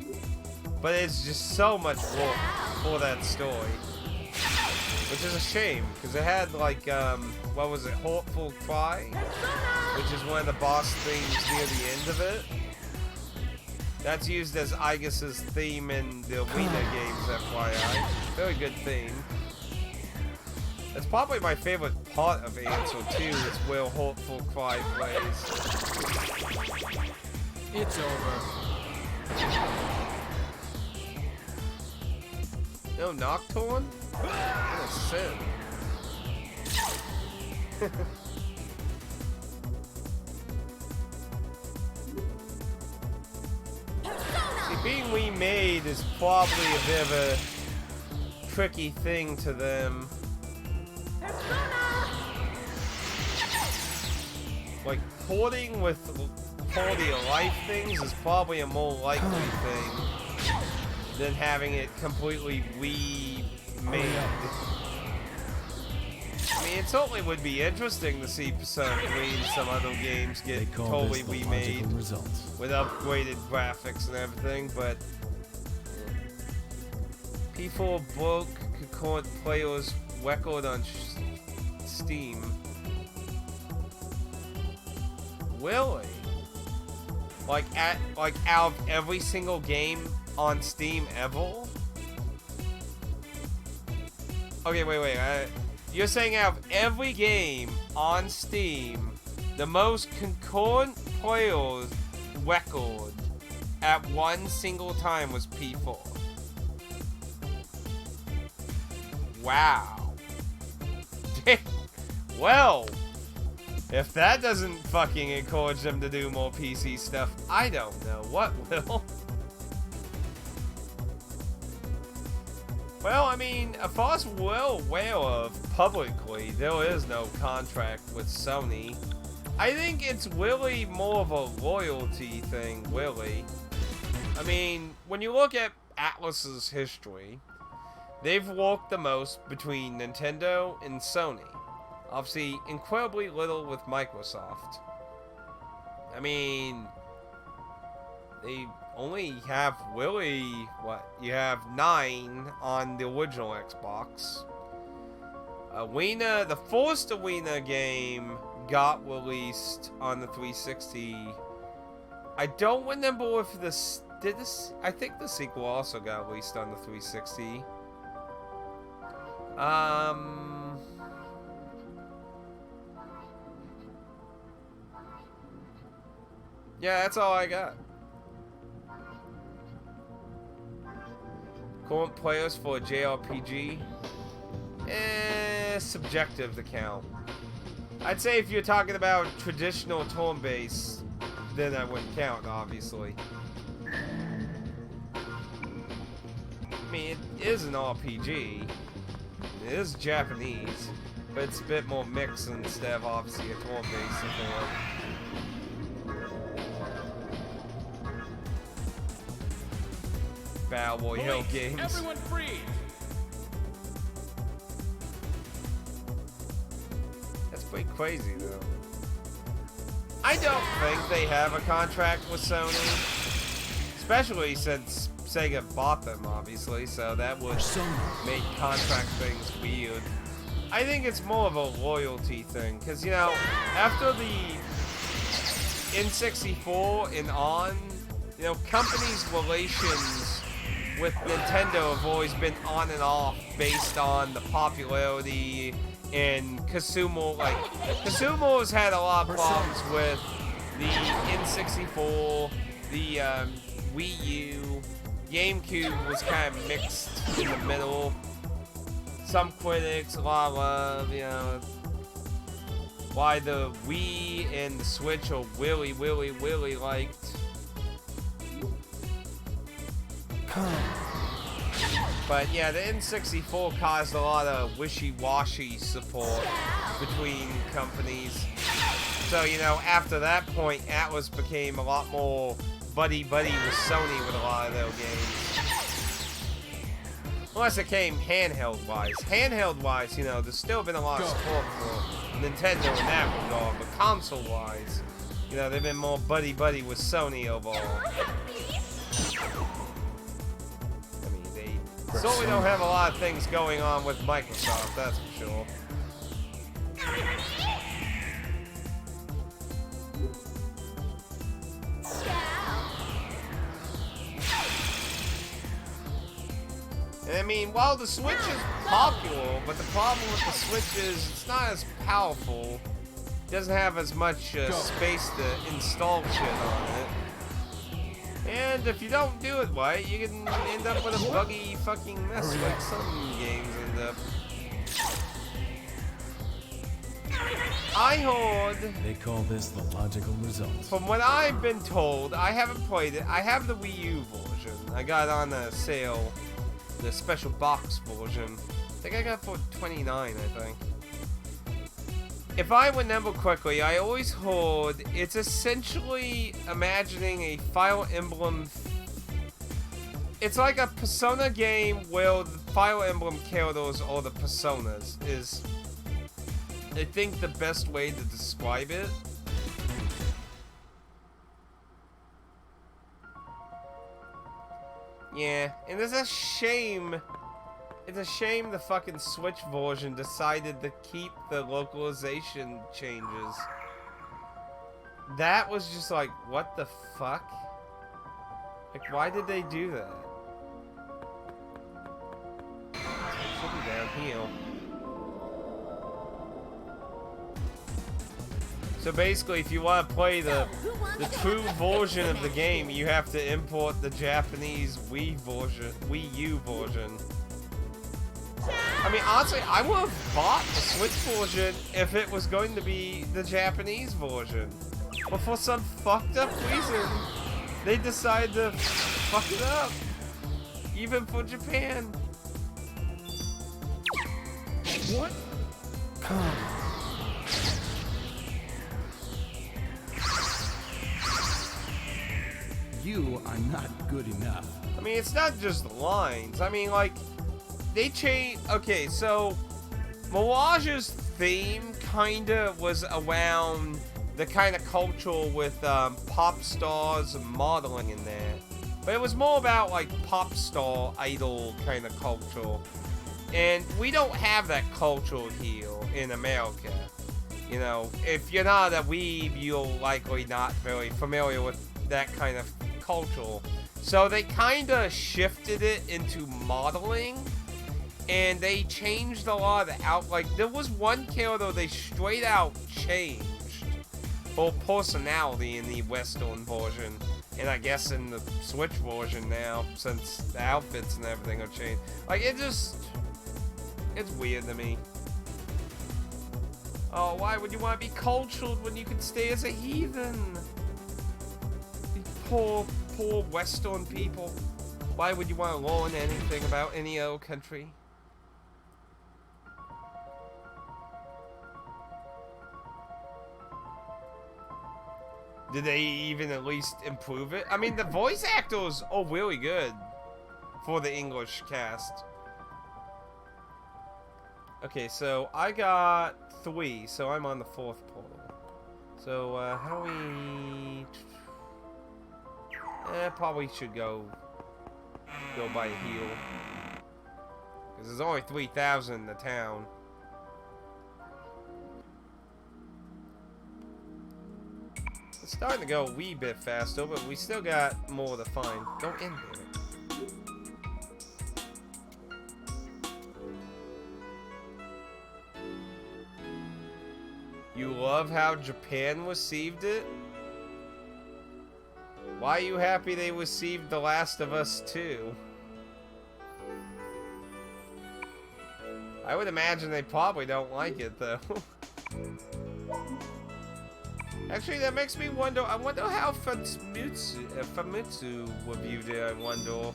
But it's just so much work for that story. Which is a shame, because it had like, what was it, Hurtful Cry? Which is one of the boss themes near the end of it. That's used as Aegis' theme in the Arena games, FYI. Very good theme. That's probably my favorite part of Answer 2, is where Hurtful Cry plays. It's over. No Nocturne? What a sin. Persona! See, being remade is probably a bit of a tricky thing to them. Persona! Like, porting with quality of life things is probably a more likely thing than having it completely remade. I mean, it certainly would be interesting to see Persona 3 and some other games They get call totally this the remade logical results. with upgraded graphics and everything, but P4 broke concurrent players record on Steam. Really? Like out of every single game on Steam ever? Okay, wait. You're saying out of every game on Steam, the most concurrent players record at one single time was P4. Wow. Well, if that doesn't fucking encourage them to do more PC stuff, I don't know what will. Well, I mean, as far as we're aware of publicly, there is no contract with Sony. I think it's really more of a loyalty thing, really. I mean, when you look at Atlus's history, they've worked the most between Nintendo and Sony. Obviously, incredibly little with Microsoft. I mean, they only have really, you have 9 on the original Xbox. Arena, the first Arena game got released on the 360. I don't remember if I think the sequel also got released on the 360. Yeah, that's all I got. Current players for a JRPG? Subjective to count. I'd say if you're talking about traditional turn-based, then I wouldn't count, obviously. I mean, it is an RPG. It is Japanese, but it's a bit more mixed instead of obviously a turn-based affair. Battle Royale games. Everyone freeze! That's pretty crazy, though. I don't think they have a contract with Sony, especially since Sega bought them, obviously, so that would make contract things weird. I think it's more of a loyalty thing, because, you know, after the N64 and on, you know, companies' relations with Nintendo have always been on and off based on the popularity and consumer, like, consumers had a lot of problems with the N64, the Wii U, GameCube was kind of mixed in the middle. Some critics, a lot of love, you know, why the Wii and the Switch are really, really, really liked. But yeah, the N64 caused a lot of wishy-washy support between companies. So, you know, after that point, Atlus became a lot more buddy-buddy with Sony with a lot of their games. Unless it came handheld-wise. Handheld-wise, you know, there's still been a lot of support for Nintendo in that regard, but console-wise, you know, they've been more buddy-buddy with Sony overall. Certainly don't have a lot of things going on with Microsoft, that's for sure. And I mean, while the Switch is popular, but the problem with the Switch is it's not as powerful. It doesn't have as much space to install shit on it. And if you don't do it right, you can end up with a buggy fucking mess like some games end up. I heard, They call this the logical result. from what I've been told, I haven't played it. I have the Wii U version. I got it on a sale, the special box version. I think I got it for $29, I think. If I remember correctly, I always heard it's essentially imagining a Fire Emblem. It's like a Persona game where the Fire Emblem characters are the Personas, is, I think, the best way to describe it. Yeah, and it's a shame. It's a shame the fucking Switch version decided to keep the localization changes. That was just like, what the fuck? Like, why did they do that? Should be down here. So basically, if you want to play the true version of the game, you have to import the Japanese Wii U version. I mean, honestly, I would have bought the Switch version if it was going to be the Japanese version. But for some fucked up reason, they decided to fuck it up. Even for Japan. What? Come. You are not good enough. I mean, it's not just lines. I mean, like, they changed. Okay, so Mirage's theme kinda was around the kind of culture with pop stars and modeling in there, but it was more about like pop star idol kind of culture, and we don't have that culture here in America. You know, if you're not a weeb, you're likely not very familiar with that kind of culture. So they kind of shifted it into modeling. And they changed a lot of the like, there was one character they straight out changed her personality in the Western version. And I guess in the Switch version now, since the outfits and everything have changed. Like, it's weird to me. Oh, why would you want to be cultured when you could stay as a heathen? You poor Western people. Why would you want to learn anything about any other country? Did they even at least improve it? I mean, the voice actors are really good for the English cast. Okay, so I got 3, so I'm on the 4th portal. So, how do we... probably should go by heel. Because there's only 3,000 in the town. It's starting to go a wee bit faster, but we still got more to find. Go in there. You love how Japan received it? Why are you happy they received The Last of Us 2? I would imagine they probably don't like it, though. Actually, that makes me wonder. I wonder how Famitsu reviewed it, I wonder.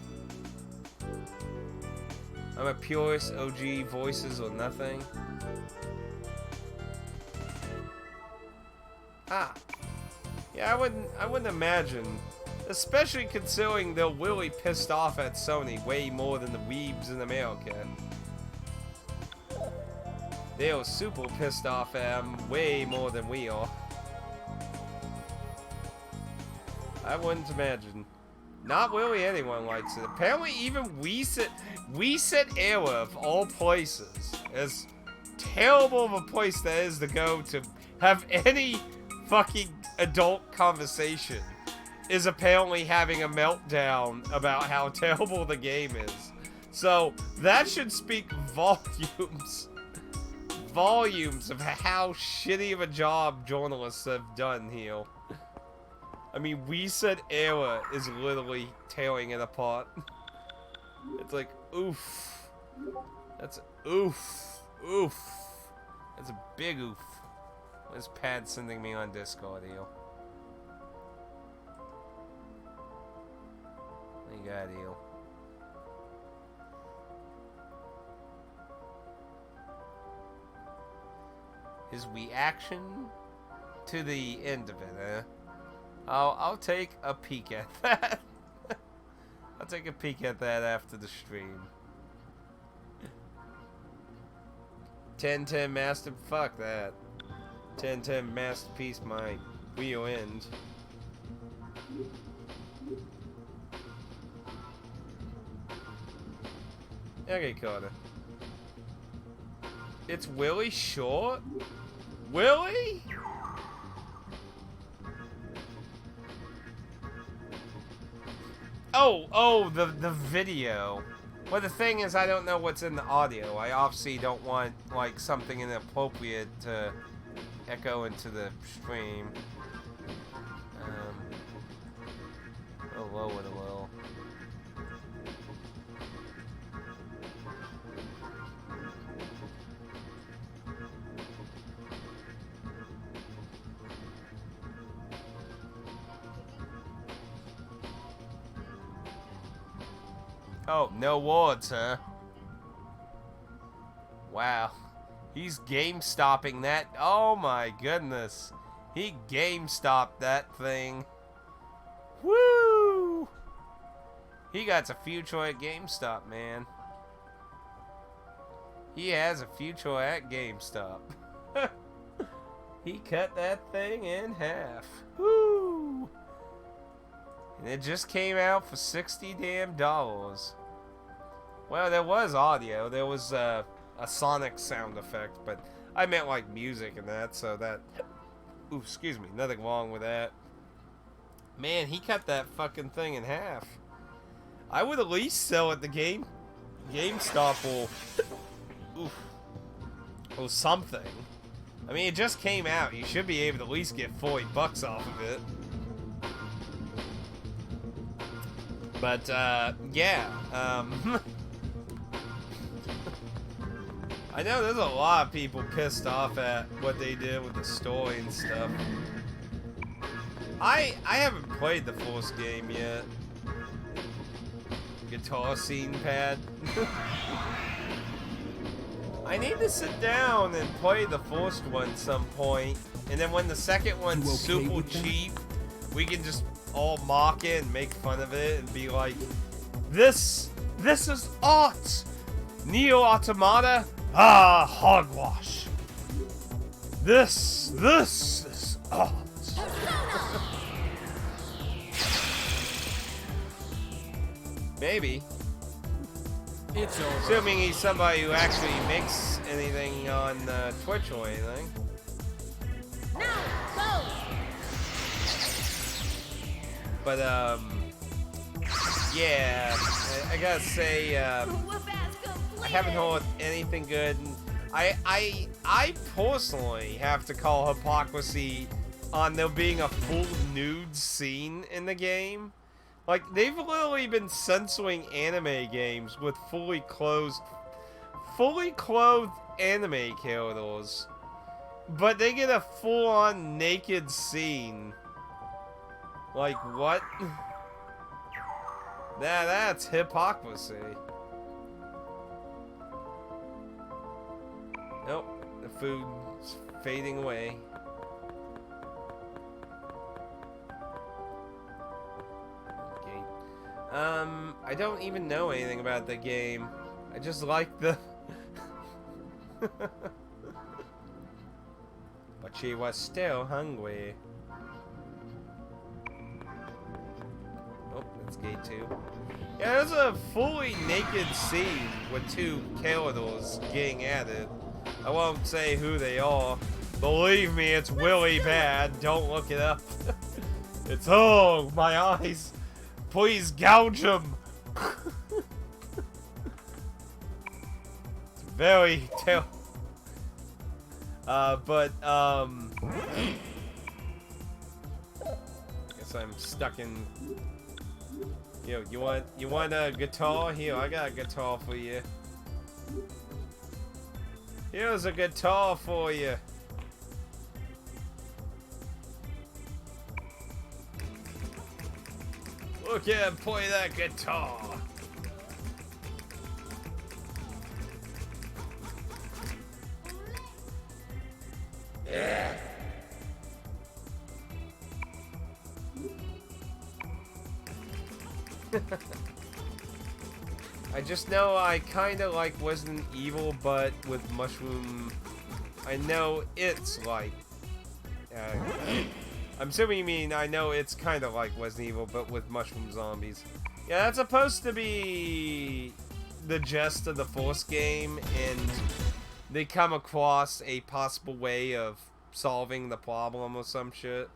I'm a purist, OG voices or nothing. Ah. Yeah, I wouldn't imagine. Especially considering they're really pissed off at Sony way more than the weebs in America. They are super pissed off at them way more than we are. I wouldn't imagine. Not really anyone likes it. Apparently even Reset Era of all places, as terrible of a place that is to go to have any fucking adult conversation, is apparently having a meltdown about how terrible the game is. So that should speak volumes. Volumes of how shitty of a job journalists have done here. I mean, Reset Era is literally tearing it apart. It's like, oof. That's oof. Oof. That's a big oof. Where's Pad sending me on Discord, Eel? What you got, Eel? His reaction to the end of it, eh? I'll take a peek at that. I'll take a peek at that after the stream. 10-10 master, fuck that. 10-10 masterpiece, my real end. Okay, Carter. It's Willie Short? Willie? Oh, the video. Well, the thing is, I don't know what's in the audio. I obviously don't want, like, something inappropriate to echo into the stream. I'll lower it a little. Oh, no wards, huh? Wow. He's game-stopping that. Oh my goodness. He game-stopped that thing. Woo! He got a future at GameStop, man. He has a future at GameStop. He cut that thing in half. Woo! And it just came out for $60 damn. Well, there was audio. There was a sonic sound effect, but I meant like music and that, so that... Ooh, excuse me. Nothing wrong with that. Man, he cut that fucking thing in half. I would at least sell at the GameStop or something. I mean, it just came out. You should be able to at least get $40 off of it. But, yeah, I know there's a lot of people pissed off at what they did with the story and stuff. I haven't played the first game yet. Guitar scene, Pad. I need to sit down and play the first one some point, and then when the second one's super cheap, we can just all mock it and make fun of it and be like, this is art! Neo Automata? Ah, hogwash. This is art. Maybe. It's over. Assuming he's somebody who actually makes anything on Twitch or anything. Now, go! But, yeah, I gotta say, I haven't heard anything good. I personally have to call hypocrisy on there being a full nude scene in the game. Like, they've literally been censoring anime games with fully clothed anime characters. But they get a full-on naked scene. Like, what? That's hypocrisy. Nope, the food's fading away. I don't even know anything about the game. I just like the... But she was still hungry. Oh, that's gate 2. Yeah, there's a fully naked scene with two characters getting at it. I won't say who they are. Believe me, it's really bad. Don't look it up. It's, oh, my eyes. Please gouge them. It's very terrible. Guess I'm stuck in. Yo, you want a guitar? Here, I got a guitar for you. Here's a guitar for you. Look at him play that guitar. Yeah. I just know I kind of like Resident Evil, but with mushroom. I know it's like. I'm assuming you mean I know it's kind of like Resident Evil, but with mushroom zombies. Yeah, that's supposed to be the gist of the first game, and they come across a possible way of solving the problem or some shit.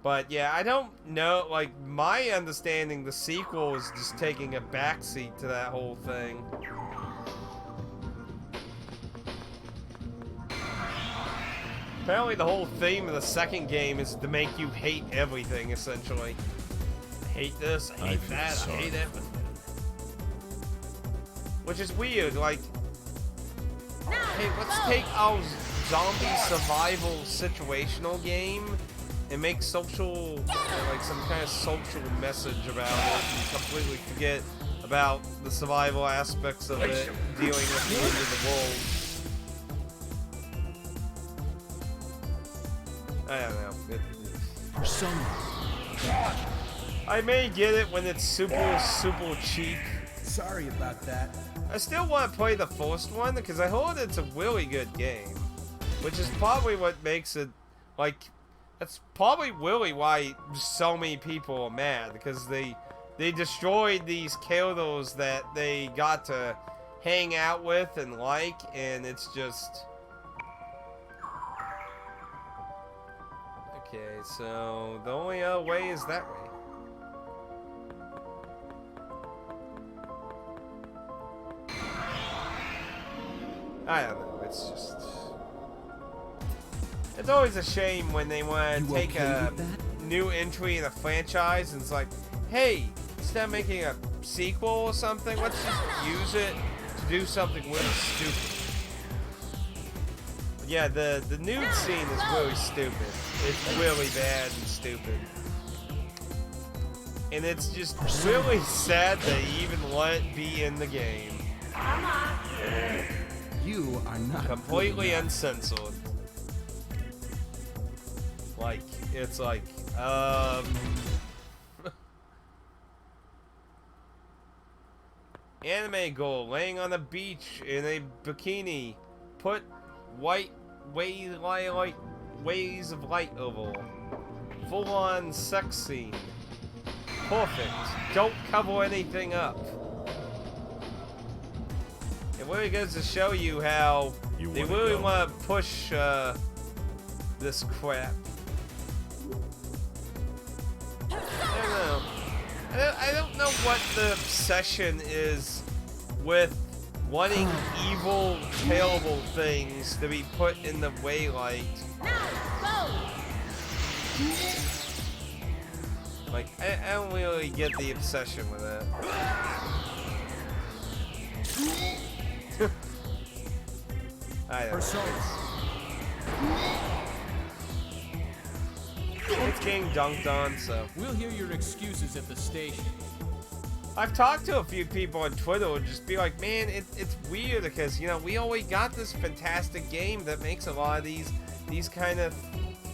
But yeah, I don't know, like, my understanding, the sequel is just taking a backseat to that whole thing. Apparently the whole theme of the second game is to make you hate everything, essentially. I hate this, I hate that, I hate everything. Which is weird, like, hey, let's take our zombie survival situational game and make social, like some kind of social message about it, and completely forget about the survival aspects of it, dealing with the end of the world. I don't know. For some, I may get it when it's super cheap. sorry about that. I still want to play the first one because I heard it's a really good game, which is probably what makes it, like, that's probably really why so many people are mad, because they destroyed these characters that they got to hang out with and like, and it's just... Okay, so the only other way is that way. I don't know, it's just... It's always a shame when they want to take a new entry in a franchise and it's like, hey, instead of making a sequel or something, let's just use it to do something really stupid. But yeah, the nude scene is really stupid. It's really bad and stupid. And it's just really sad they even let it be in the game. You are not Completely uncensored. Like, it's like, anime girl laying on the beach in a bikini. Put white ways of light over. Full on sex scene. Perfect. Don't cover anything up. It really goes to show you how they really want to push this crap. I don't know. I don't know what the obsession is with wanting evil, terrible things to be put in the waylight. Like, I don't really get the obsession with that. I don't know. It's getting dunked on, so. We'll hear your excuses at the station. I've talked to a few people on Twitter and just be like, man, it's weird because, you know, we already got this fantastic game that makes a lot of these kind of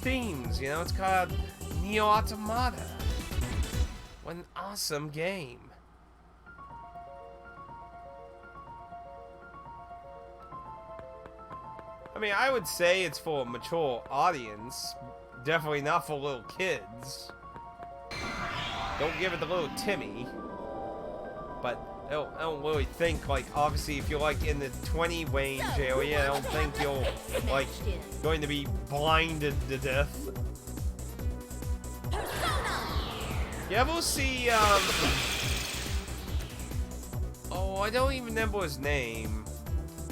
themes, you know? It's called Neo Automata. What an awesome game. I mean, I would say it's for a mature audience. Definitely not for little kids. Don't give it to little Timmy. But I don't really think, like, obviously if you're like in the 20 range area, I don't think you're like going to be blinded to death. You ever see oh, I don't even remember his name.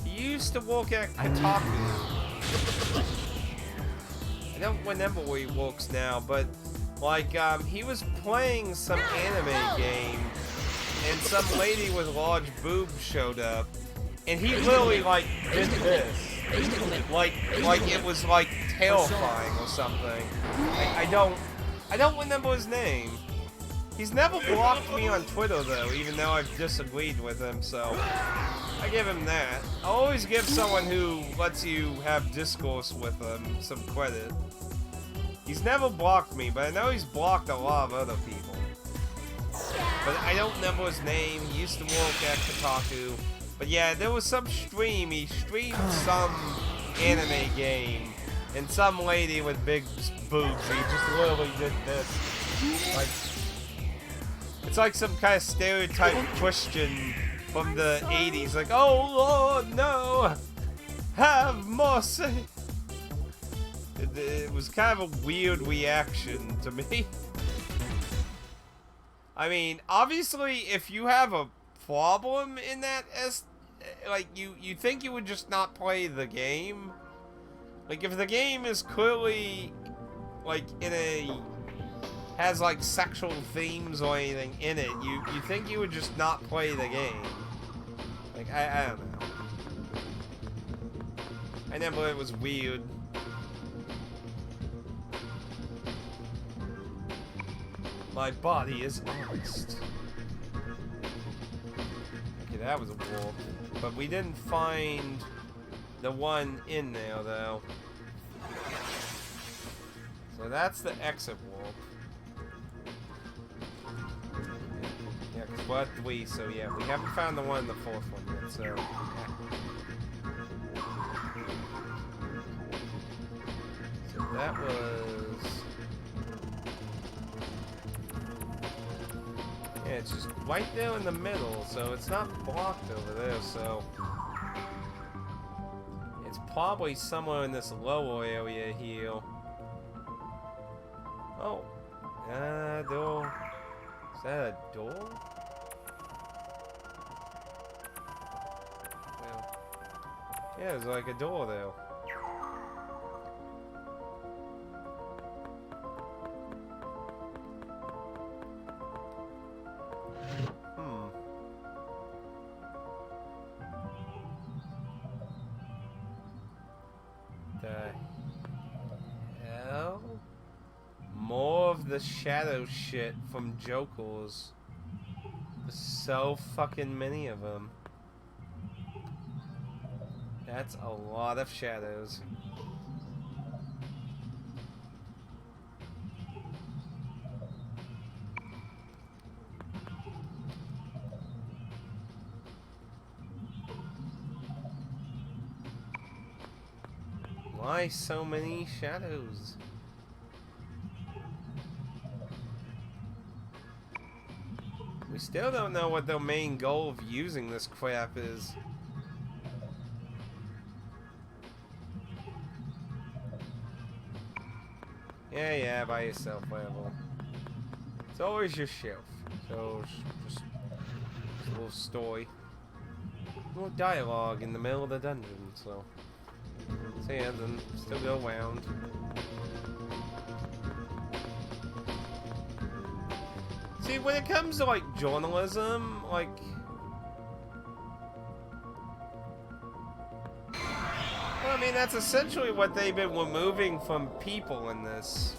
He used to work at Kotaku. I don't remember where he works now, but like he was playing some anime game and some lady with large boobs showed up and he literally like did this. Like it was like terrifying or something. I don't remember his name. He's never blocked me on Twitter, though, even though I've disagreed with him, so I give him that. I always give someone who lets you have discourse with them some credit. He's never blocked me, but I know he's blocked a lot of other people. But I don't remember his name. He used to work at Kotaku. But yeah, there was some stream. He streamed some anime game. And some lady with big boobs. He just literally did this. Like, it's like some kind of stereotype Christian from the 80s. Like, oh Lord, no! Have mercy! It was kind of a weird reaction to me. I mean, obviously, if you have a problem in that, like, you think you would just not play the game. Like, if the game is clearly, like, has, like, sexual themes or anything in it, you think you would just not play the game. Like, I don't know. I never, it was weird. My body is honest. Okay, that was a warp. But we didn't find the one in there, though. So that's the exit warp. Yeah, because we're at 3, so yeah, we haven't found the one in the 4th one yet, so... So that was... Yeah, it's just right there in the middle, so it's not blocked over there, so... It's probably somewhere in this lower area here. Oh. Door. Is that a door? Well, yeah, there's like a door there. The shadow shit from Joker's. There's so fucking many of them. That's a lot of shadows. Why so many shadows? We still don't know what the main goal of using this crap is. Yeah, by yourself, whatever. It's always your shelf. So, just a little story. More dialogue in the middle of the dungeon, so... So yeah, then still go around. See, when it comes to, like, journalism, like... Well, I mean, that's essentially what they've been removing from people in this.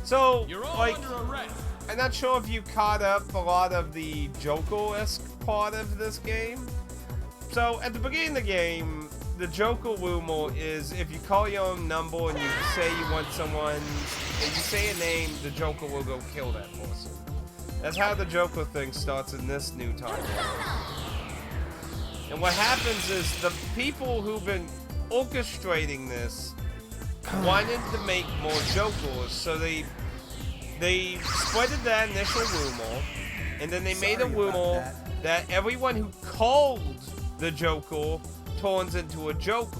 So, You're all like, under arrest. I'm not sure if you caught up a lot of the Joker-esque part of this game. So, at the beginning of the game, the Joker rumor is if you call your own number and you say you want someone, and you say a name, the Joker will go kill that person. That's how the Joker thing starts in this new timeline. And what happens is the people who've been orchestrating this wanted to make more Jokers, so they spreaded that initial rumor, and then they made a rumor that everyone who called the Joker turns into a Joker.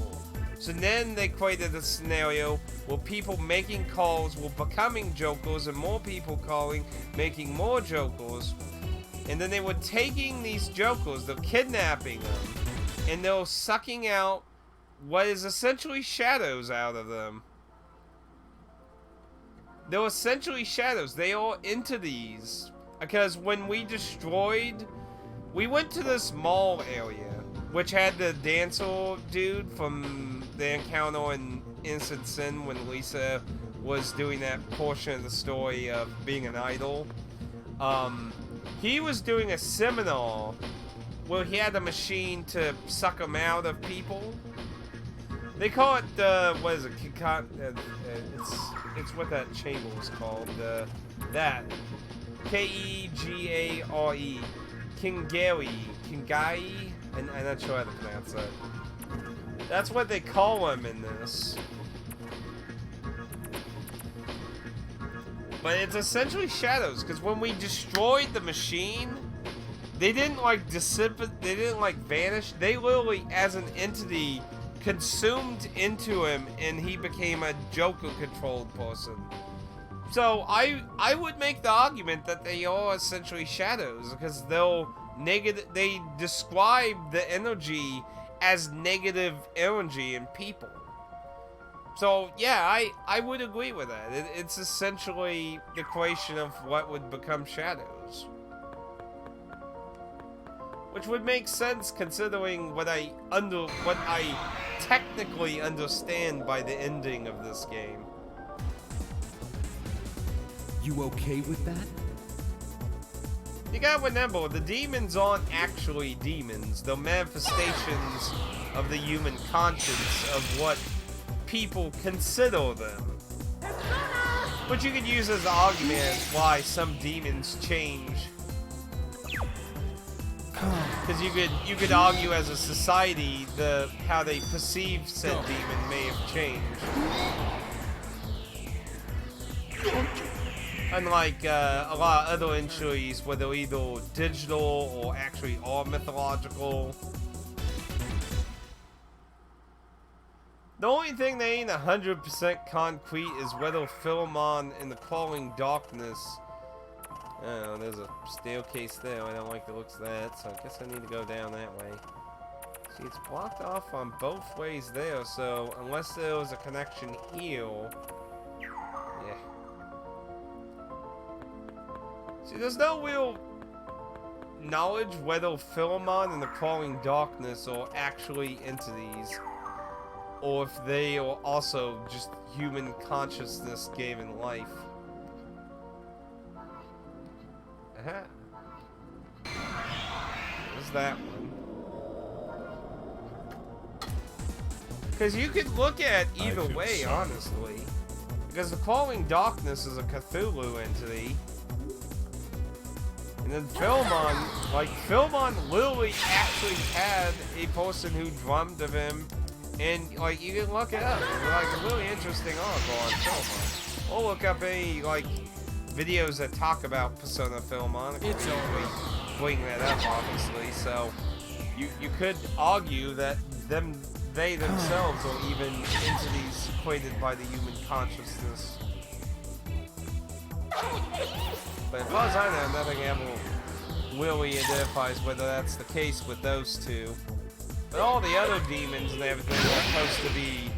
So then they created a scenario where people making calls were becoming Jokers and more people calling, making more Jokers. And then they were taking these Jokers, they're kidnapping them, and they're sucking out what is essentially shadows out of them. They're essentially shadows. They are into these. Because when we destroyed... We went to this mall area, which had the dancer dude from the encounter in Innocent Sin when Lisa was doing that portion of the story of being an idol. He was doing a seminar where he had a machine to suck them out of people. They call it, what is it? It's what that chamber was called. That. K-E-G-A-R-E. Kingai? I'm not sure how to pronounce that. That's what they call him in this. But it's essentially shadows, because when we destroyed the machine, they didn't like dissipate, they didn't like vanish. They literally, as an entity, consumed into him, and he became a Joker-controlled person. So I would make the argument that they are essentially shadows, because they describe the energy as negative energy in people. So yeah, I would agree with that. It's essentially the creation of what would become shadows. Which would make sense considering what I technically understand by the ending of this game. You okay with that? You gotta remember, the demons aren't actually demons. They're manifestations of the human conscience of what people consider them. But you could use as an argument why some demons change. Because you could argue as a society how they perceive said demon may have changed. Unlike a lot of other entries where they're either digital or actually are mythological. The only thing that ain't 100% concrete is whether Philemon in the Crawling Darkness... Oh, there's a staircase there. I don't like the looks of that, so I guess I need to go down that way. See, it's blocked off on both ways there, so unless there was a connection here... Yeah. See, there's no real knowledge whether Philemon and the Crawling Darkness are actually entities, or if they are also just human consciousness given life. Aha. There's that one. Because you could look at either way, honestly. Because the Crawling Darkness is a Cthulhu entity. And then Philemon literally actually had a person who drummed of him, and like you can look it up. It's like a really interesting article on Philemon. Or look up any like videos that talk about Persona Philemon. It's over. Bring that up, obviously. So you could argue that they themselves are even entities created by the human consciousness. But as far as I know, nothing ever really identifies whether that's the case with those two. But all the other demons and everything are supposed to be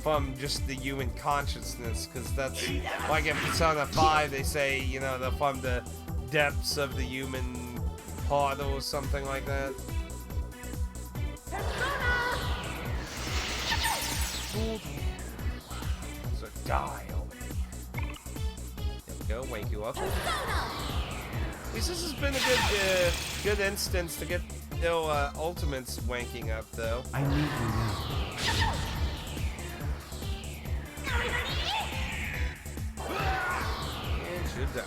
from just the human consciousness, because that's like in Persona 5 they say, you know, they're from the depths of the human heart or something like that. So die already. There we go, wake you up. At least this has been a good instance to get ultimates wanking up, though. I need you now. And should die.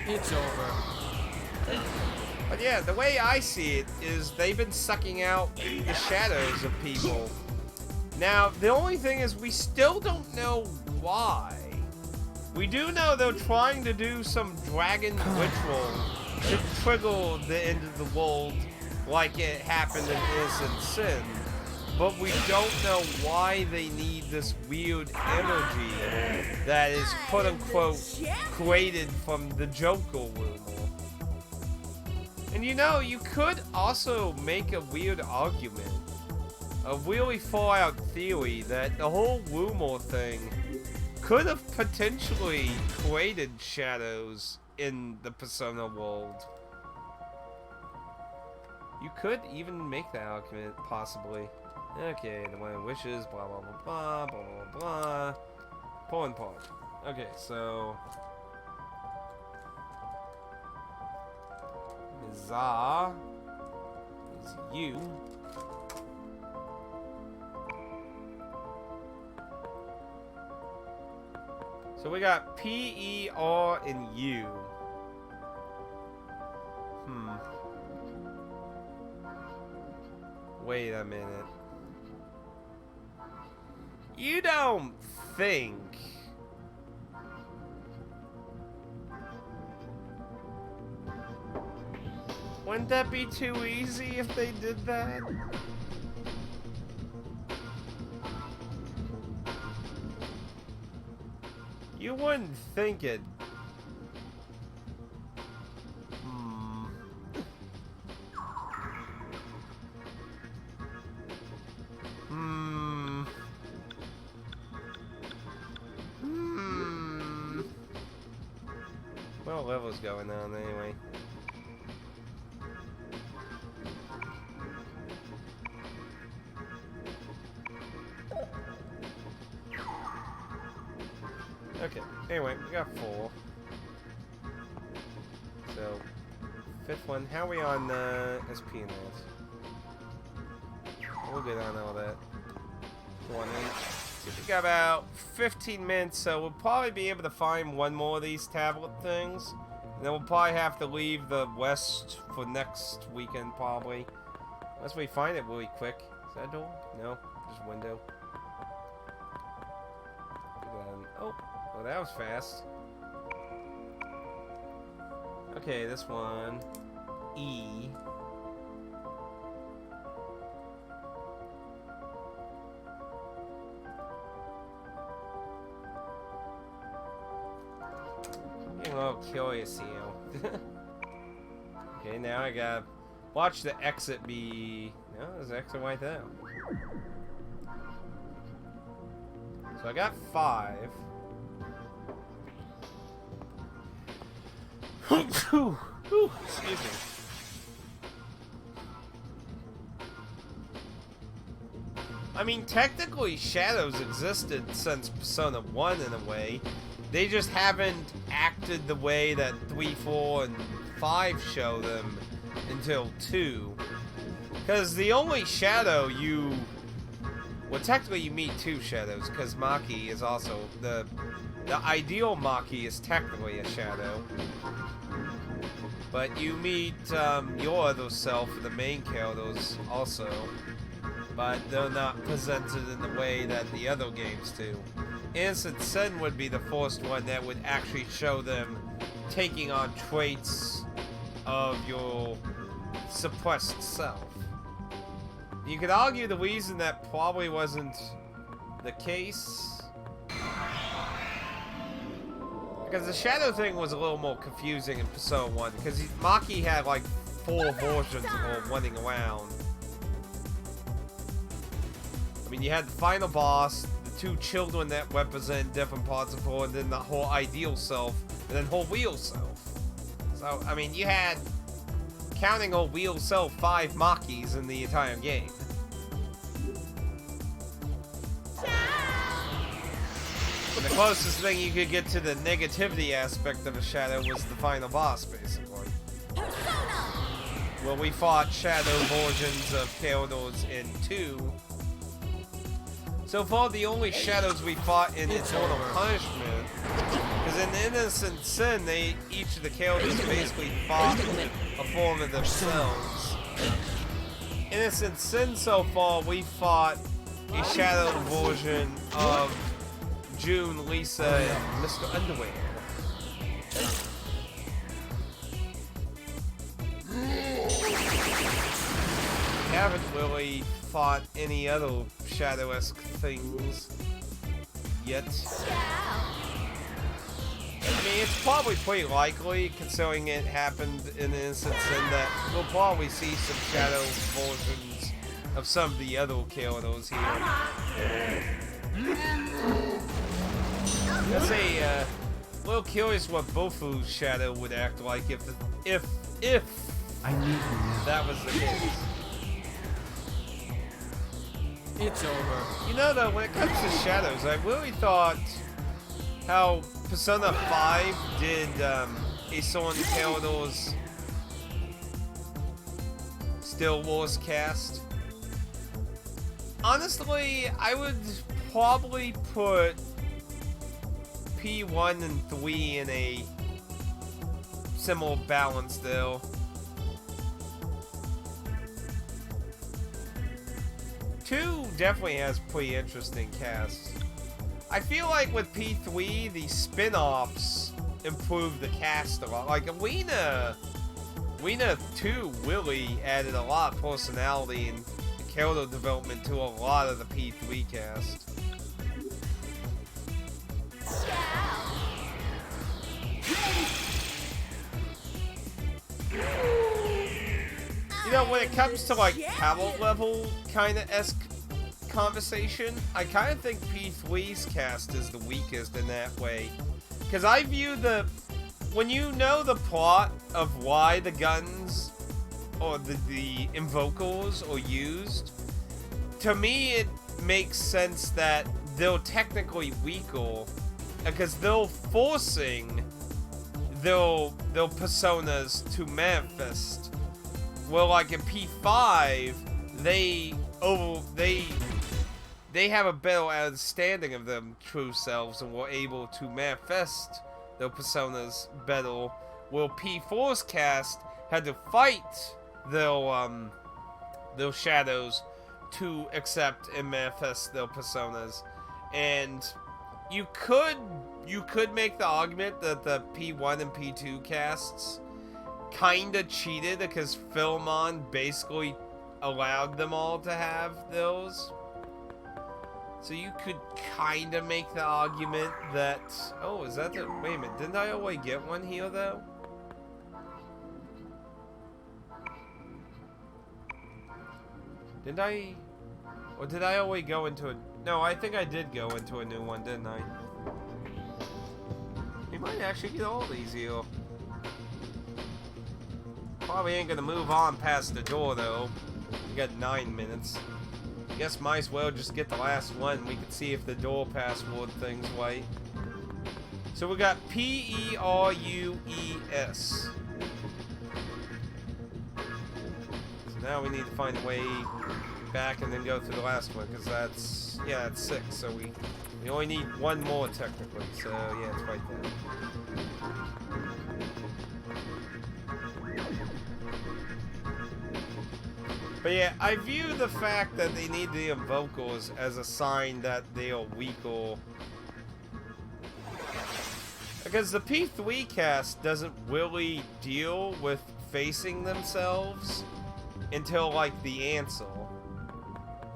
It's over. But yeah, the way I see it is they've been sucking out the shadows of people. Now, the only thing is we still don't know why. We do know they're trying to do some dragon ritual to trigger the end of the world like it happened in Innocent Sin. But we don't know why they need this weird energy that is quote-unquote created from the Joker rumor. And you know, you could also make a weird argument, a really far-out theory that the whole rumor thing could have potentially created shadows in the Persona world. You could even make that argument, possibly. Okay, the one wishes, blah blah blah blah blah blah blah. Pull and pause. Okay, so Za is you. So we got P, E, R, and U. Wait a minute. You don't think... Wouldn't that be too easy if they did that? You wouldn't think it. What level's going on anyway? Okay, anyway, we got 4. So, 5th one. How are we on SP and this? We'll get on all that. 1 each. We got about 15 minutes, so we'll probably be able to find one more of these tablet things. And then we'll probably have to leave the west for next weekend, probably. Unless we find it really quick. Is that a door? No, just a window. Oh, well, that was fast. Okay, this one. E. Getting a little curious here. Okay, now I gotta watch the exit be... No, there's an exit right there. So I got 5. Excuse me. I mean, technically, shadows existed since Persona 1 in a way. They just haven't acted the way that 3, 4, and 5 show them until 2. Because the only shadow you... Well, technically you meet 2 shadows, because Maki is also... The ideal Maki is technically a shadow. But you meet your other self, the main characters, also. But they're not presented in the way that the other games do. Innocent Sin would be the first one that would actually show them taking on traits of your suppressed self. You could argue the reason that probably wasn't the case, because the shadow thing was a little more confusing in Persona 1, because Maki had like 4 versions of her running around. I mean, you had the final boss, the 2 children that represent different parts of her, and then the whole ideal self, and then her real self. So, I mean, you had, counting her real self, 5 Makis in the entire game. And the closest thing you could get to the negativity aspect of a shadow was the final boss, basically. Well, we fought shadow versions of characters in 2. So far, the only shadows we fought in Eternal Punishment, because in Innocent Sin, each of the characters basically fought a form of themselves. Innocent Sin so far, we fought a shadow version of June, Lisa, and Mr. Underwear. We haven't really fought any other shadow-esque things yet. I mean, it's probably pretty likely, considering it happened in Innocent Sin, that we'll probably see some shadow versions of some of the other characters here. Let's say, a little curious what Bofu's shadow would act like if I need you now. that was the case. It's over. You know, though, when it comes to shadows, I really thought how Persona 5 did Aeson Theodor's Still Wars cast. Honestly, I would probably put P1 and 3 in a similar balance, though. Two definitely has pretty interesting casts. I feel like with P3, the spin-offs improved the cast a lot. Like Arena 2 really added a lot of personality and character development to a lot of the P3 cast. You know, when it comes to like palette level kind of esque conversation, I kind of think P3's cast is the weakest in that way. Because I view when you know the plot of why the guns or the invocals are used, to me it makes sense that they're technically weaker because they're forcing their personas to manifest. Well, like in P5, they have a better understanding of their true selves and were able to manifest their personas better. While P4's cast had to fight their shadows to accept and manifest their personas. And you could make the argument that the P1 and P2 casts kinda cheated because Philmon basically allowed them all to have those. So you could kinda make the argument that... Oh, is that the... Wait a minute, didn't I already get one here, though? Did I... Or did I already go into a... No, I think I did go into a new one, didn't I? We might actually get all these here. Probably ain't gonna move on past the door, though. We got 9 minutes. Guess might as well just get the last one. We can see if the door password thing's right. So we got P-E-R-U-E-S. So now we need to find a way back and then go through the last one, because that's... Yeah, it's 6, so we only need one more, technically. So, yeah, it's right there. But yeah, I view the fact that they need the invocals as a sign that they are weaker. Because the P3 cast doesn't really deal with facing themselves until like the answer.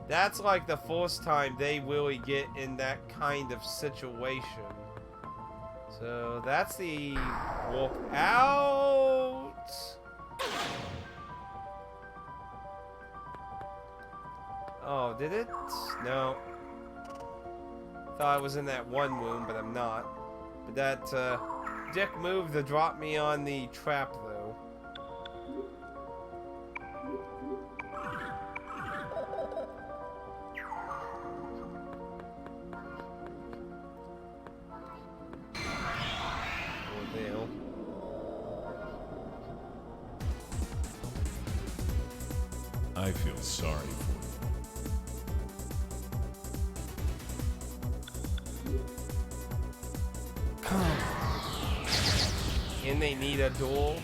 That's like the first time they really get in that kind of situation. So that's the walk out. Oh, did it? No. Thought I was in that one room, but I'm not. But that dick move to drop me on the trap, though. Ordeal. I feel sorry for you. And they need a duel.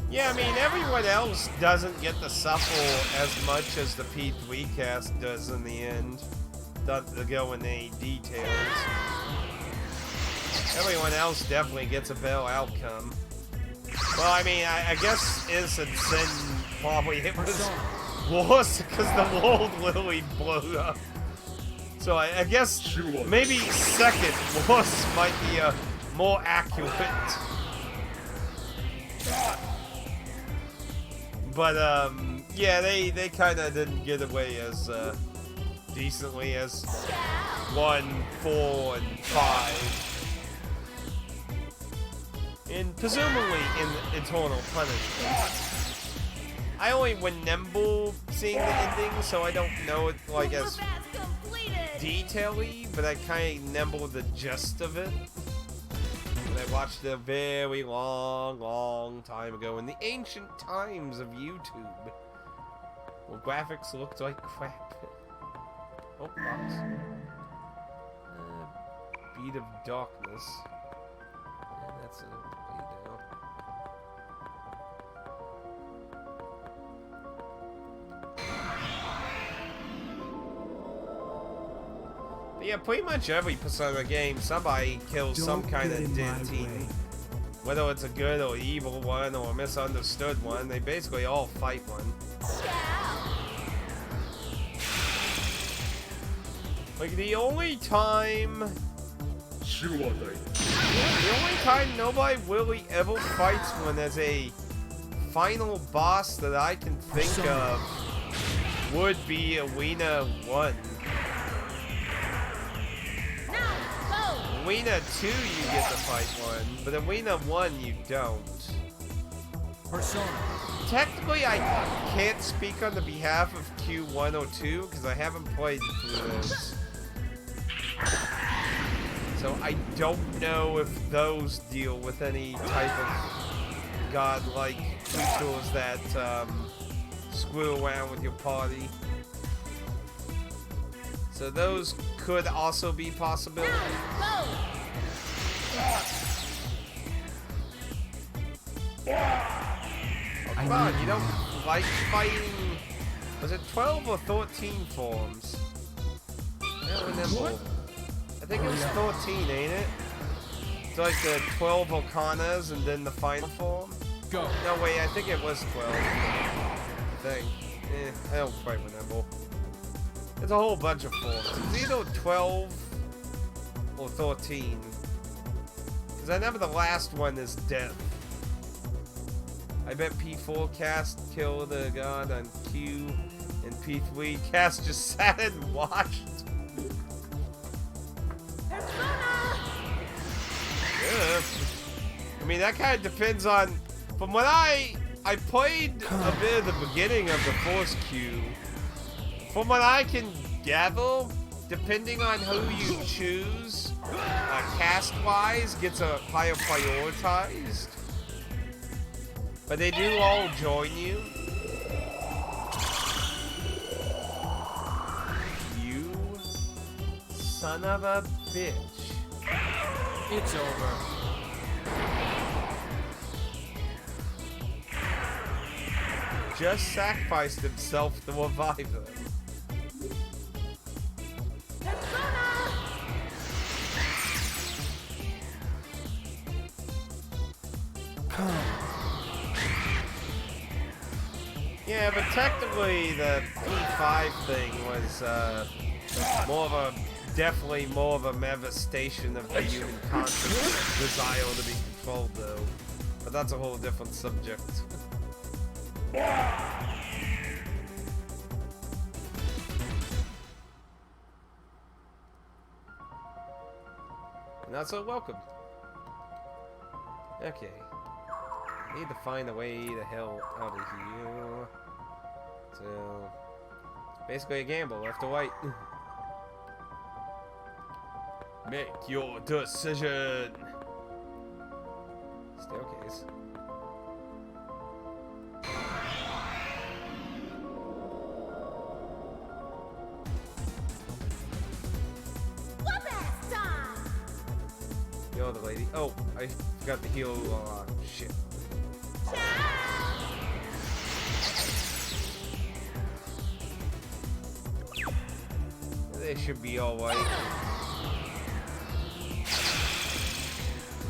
Yeah, I mean, everyone else doesn't get to suffer as much as the P3 cast does in the end. Doesn't go in any details. Everyone else definitely gets a better outcome. Well, I mean, I guess Innocent Sin probably it was worse because the world literally blew up. So I guess maybe second worse might be more accurate. But yeah, they kind of didn't get away as decently as 1, 4, and 5. And presumably in Eternal Punishment. I only remember seeing the ending, so I don't know it like as That's completed. detail-y, but I kind of remember the gist of it. And I watched it a very long time ago in the ancient times of YouTube. Well, graphics looked like crap. Oh, box. Beat of Darkness. Yeah, that's a way down. But yeah, pretty much every Persona game, somebody kills some Don't kind get of in dead my team. way. Whether it's a good or evil one or a misunderstood one, they basically all fight one. Like the only time nobody really ever fights one as a final boss that I can think of would be Arena 1. Arena 2 you get to fight one, but Arena 1 you don't. Persona. Technically, I can't speak on the behalf of Q1 or 2 because I haven't played through those. So I don't know if those deal with any type of godlike creatures that screw around with your party. So those could also be possibilities. Oh, come on, you don't like fighting... Was it 12 or 13 forms? I don't remember. I think it was 13, ain't it? It's like the 12 Arcanas and then the final form? Go. No, wait, I think it was 12. I think. I don't quite remember. There's a whole bunch of forms. It's either 12 or 13. Because I remember the last one is death. I bet P4 cast kill the god on Q, and P3 cast just sat and watched. Yeah. I mean, that kind of depends on... From when I played a bit at the beginning of the first Q, from what I can gather, depending on who you choose, cast-wise, gets a higher prioritized. But they do all join you. You son of a bitch. It's over. Just sacrificed himself to revive them. Yeah, but technically the P5 thing was definitely more of a manifestation of the human conscious desire to be controlled, though. But that's a whole different subject. Not so welcome. Okay. Need to find a way the hell out of here. So, basically a gamble, left or right. Make your decision. Staircase. Yo, the lady. Oh, I forgot to heal. Shit. They should be alright.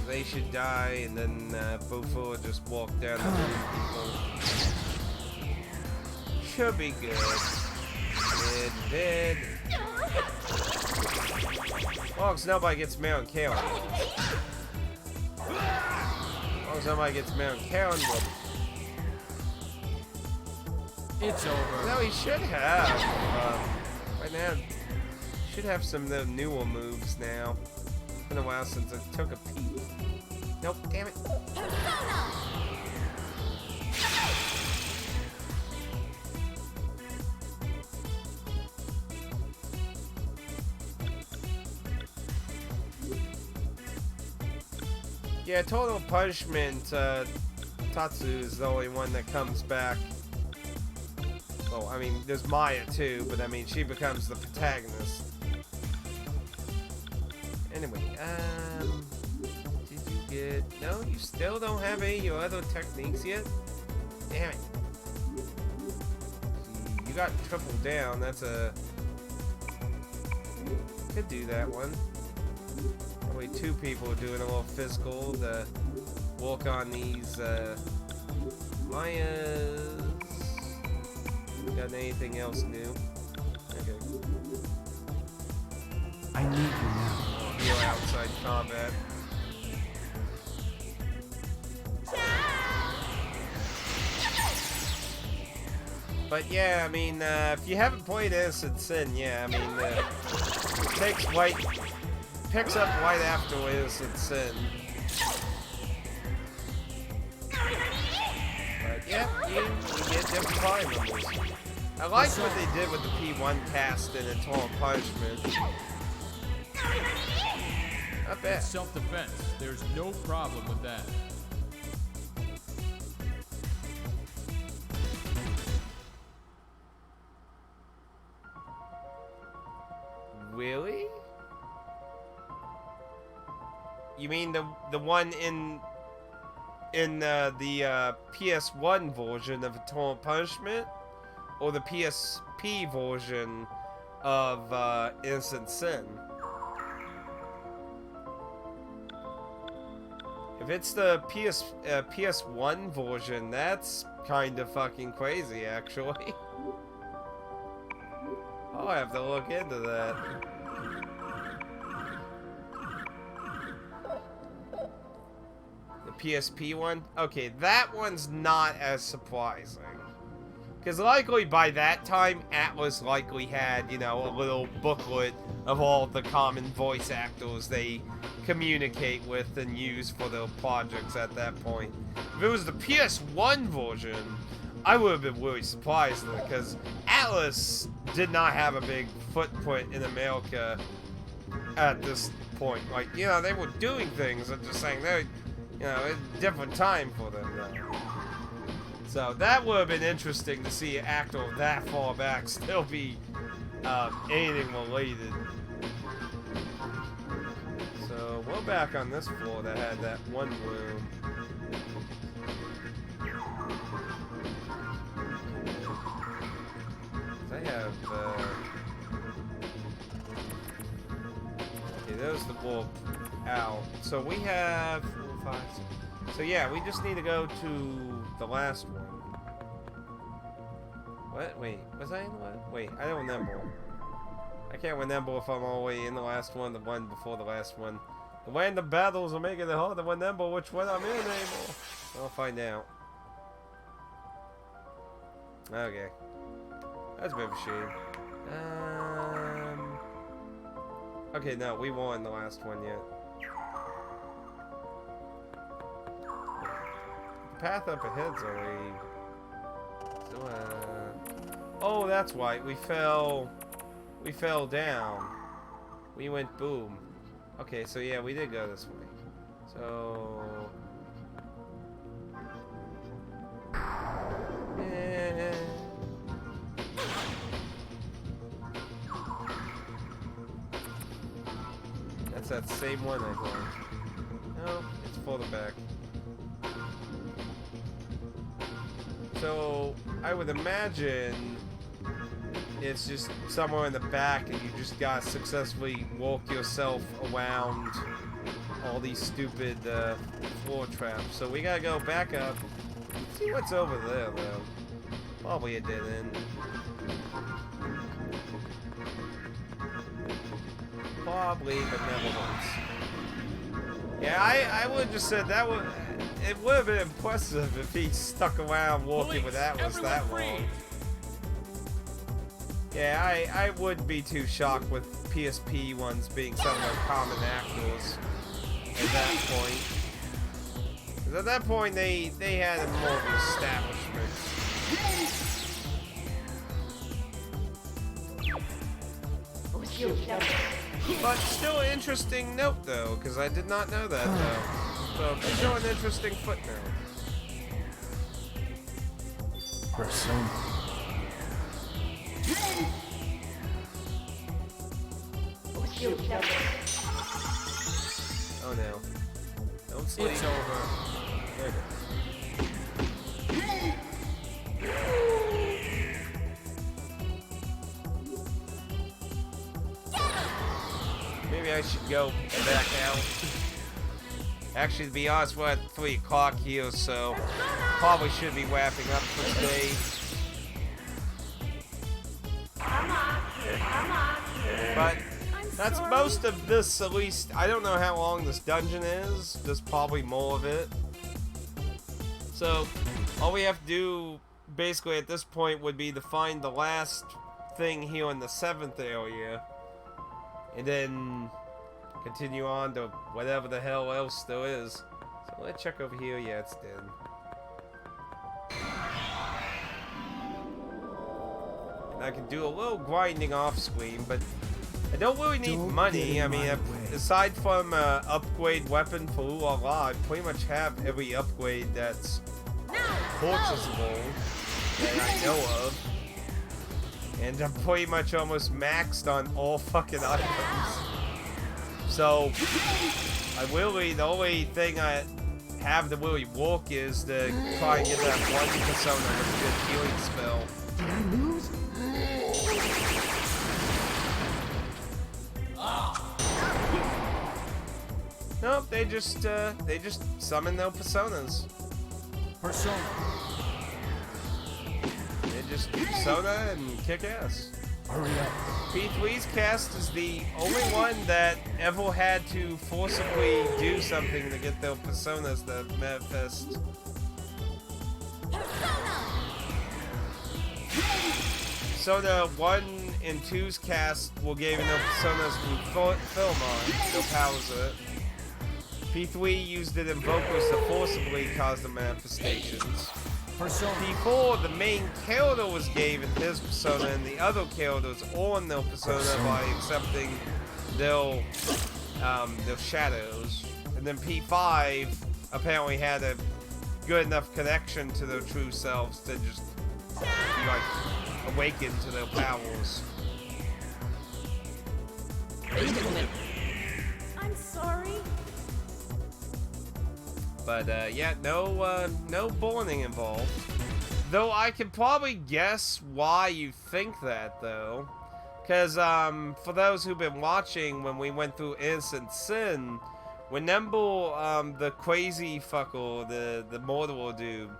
They should die, and then Bufo just walk down the people. Should be good. Dead. As long as nobody gets Mount Karen. As long as nobody gets Mount Karen, well, It's over. no, he should have. Right now, should have some of the newer moves now. It's been a while since I took a peek. Nope, damn it. Yeah, Total Punishment, Tatsu is the only one that comes back. Well, I mean, there's Maya too, but I mean, she becomes the protagonist. Anyway, did you get... No, you still don't have any of your other techniques yet? Damn it. You got triple down, that's a... Could do that one. That way 2 people are doing a little physical to work on these, Mayas. Got anything else new? Okay. I need you now. You're outside combat. But yeah, I mean, if you haven't played Innocent Sin, yeah, I mean, picks up right after Innocent Sin. But yeah, you get different party members. I like what they did with the P1 cast in Total Punishment. Not bad. It's self-defense. There's no problem with that. Really? You mean the one in the PS1 version of Total Punishment, or the PSP version of Innocent Sin? If it's the PS1 version, that's kind of fucking crazy, actually. I'll have to look into that. The PSP one? Okay, that one's not as surprising. Because likely by that time, Atlas likely had, you know, a little booklet of all the common voice actors they communicate with and use for their projects at that point. If it was the PS1 version, I would have been really surprised because Atlas did not have a big footprint in America at this point. Like, you know, they were doing things. I'm just saying, they're, you know, it's a different time for them now. So that would have been interesting to see an actor that far back still be anything related. So we're back on this floor that had that one room. I have, okay, there's the bulb out. So we have 4, 5, 6. So yeah, we just need to go to the last one. What? Wait, was I in the last? Wait, I don't remember. I can't remember if I'm all the way in the last one, the one before the last one. The random battles are making it hard to remember which one I'm in anymore. I'll find out. Okay. That's a bit of a shame. Okay, no, we won the last one yet. The path up ahead's already... So, oh, that's why. We fell down. We went boom. Okay, so yeah, we did go this way. So... That's that same one I climbed. No, it's further back. So, I would imagine it's just somewhere in the back and you just gotta successfully walk yourself around all these stupid floor traps. So we gotta go back up. See what's over there, though. Probably a dead end. Probably, but never once. Yeah, I would have just said that would... It would have been impressive if he stuck around walking with Atlas that long. Yeah, I wouldn't be too shocked with PSP ones being some of the common actors at that point. 'Cause at that point, they had more of an establishment. But still an interesting note, though, because I did not know that, though. So these are an interesting footnote. Persona. Oh no. Don't sleep. It's over. There it is. Maybe I should go back out. Actually, to be honest, we're at 3 o'clock here, so probably should be wrapping up for today. But that's most of this, at least. I don't know how long this dungeon is. There's probably more of it. So, all we have to do, basically, at this point, would be to find the last thing here in the 7th area. And then continue on to whatever the hell else there is. So let's check over here. Yeah, it's dead. And I can do a little grinding off screen, but I don't really need money. I mean, aside from upgrade weapon for Ooh-La-La, I pretty much have every upgrade that's purchasable that I know of. And I'm pretty much almost maxed on all fucking items. So, the only thing I have to really work is to try and get that one persona with a good healing spell. Did I lose? Nope, they just summon their personas. Persona. They just persona and kick ass. Hurry up. P3's cast is the only one that ever had to forcibly do something to get their personas to manifest. Persona 1 and 2's cast were given their personas through Philmon, their powers of it. P3 used it in vocals to forcibly cause the manifestations. Persona. P4, the main character was given his persona, and the other characters on their persona by accepting their shadows. And then P5 apparently had a good enough connection to their true selves to just be like awaken to their powers. I'm sorry. But yeah, no burning involved. Though I could probably guess why you think that, though. Because for those who've been watching when we went through Innocent Sin, remember the crazy fucker, the mortal dude,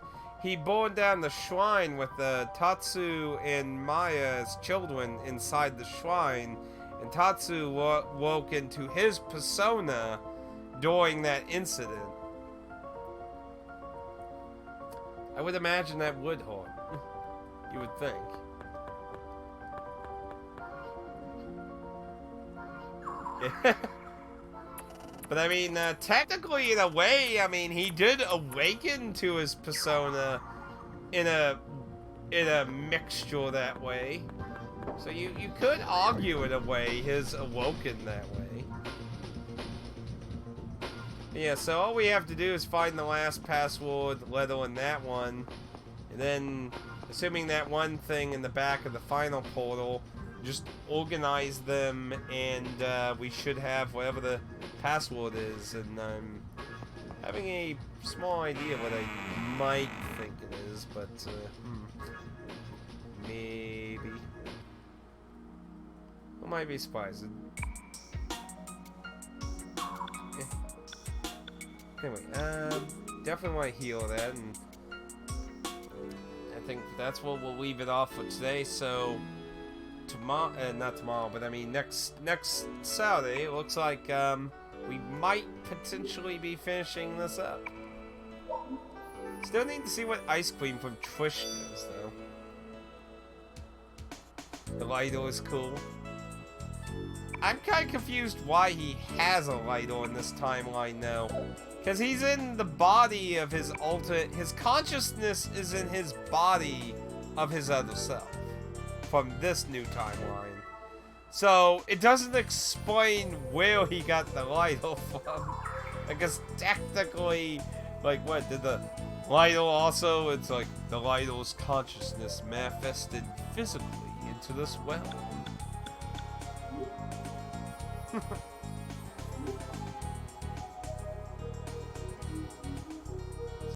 he burned down the shrine with Tatsu and Maya as children inside the shrine, and Tatsu woke into his persona during that incident. I would imagine that would haunt. You would think. Yeah. But I mean, technically, in a way, I mean, he did awaken to his persona in a mixture that way. So you could argue in a way his awoken that way. Yeah, so all we have to do is find the last password letter in that one, and then, assuming that one thing in the back of the final portal, just organize them, and we should have whatever the password is, and I'm having a small idea what I might think it is, but maybe. I might be surprised. Anyway, definitely want to heal that, and I think that's what we'll leave it off for today. So tomorrow, not tomorrow, but I mean next Saturday, it looks like we might potentially be finishing this up. Still need to see what ice cream from Trish does, though. The Lido is cool. I'm kind of confused why he has a Lido in this timeline now. Because he's in the body of his his consciousness is in his body of his other self. From this new timeline. So, it doesn't explain where he got the Lido from. Because technically, like, what did the Lido also? It's like the Lido's consciousness manifested physically into this well.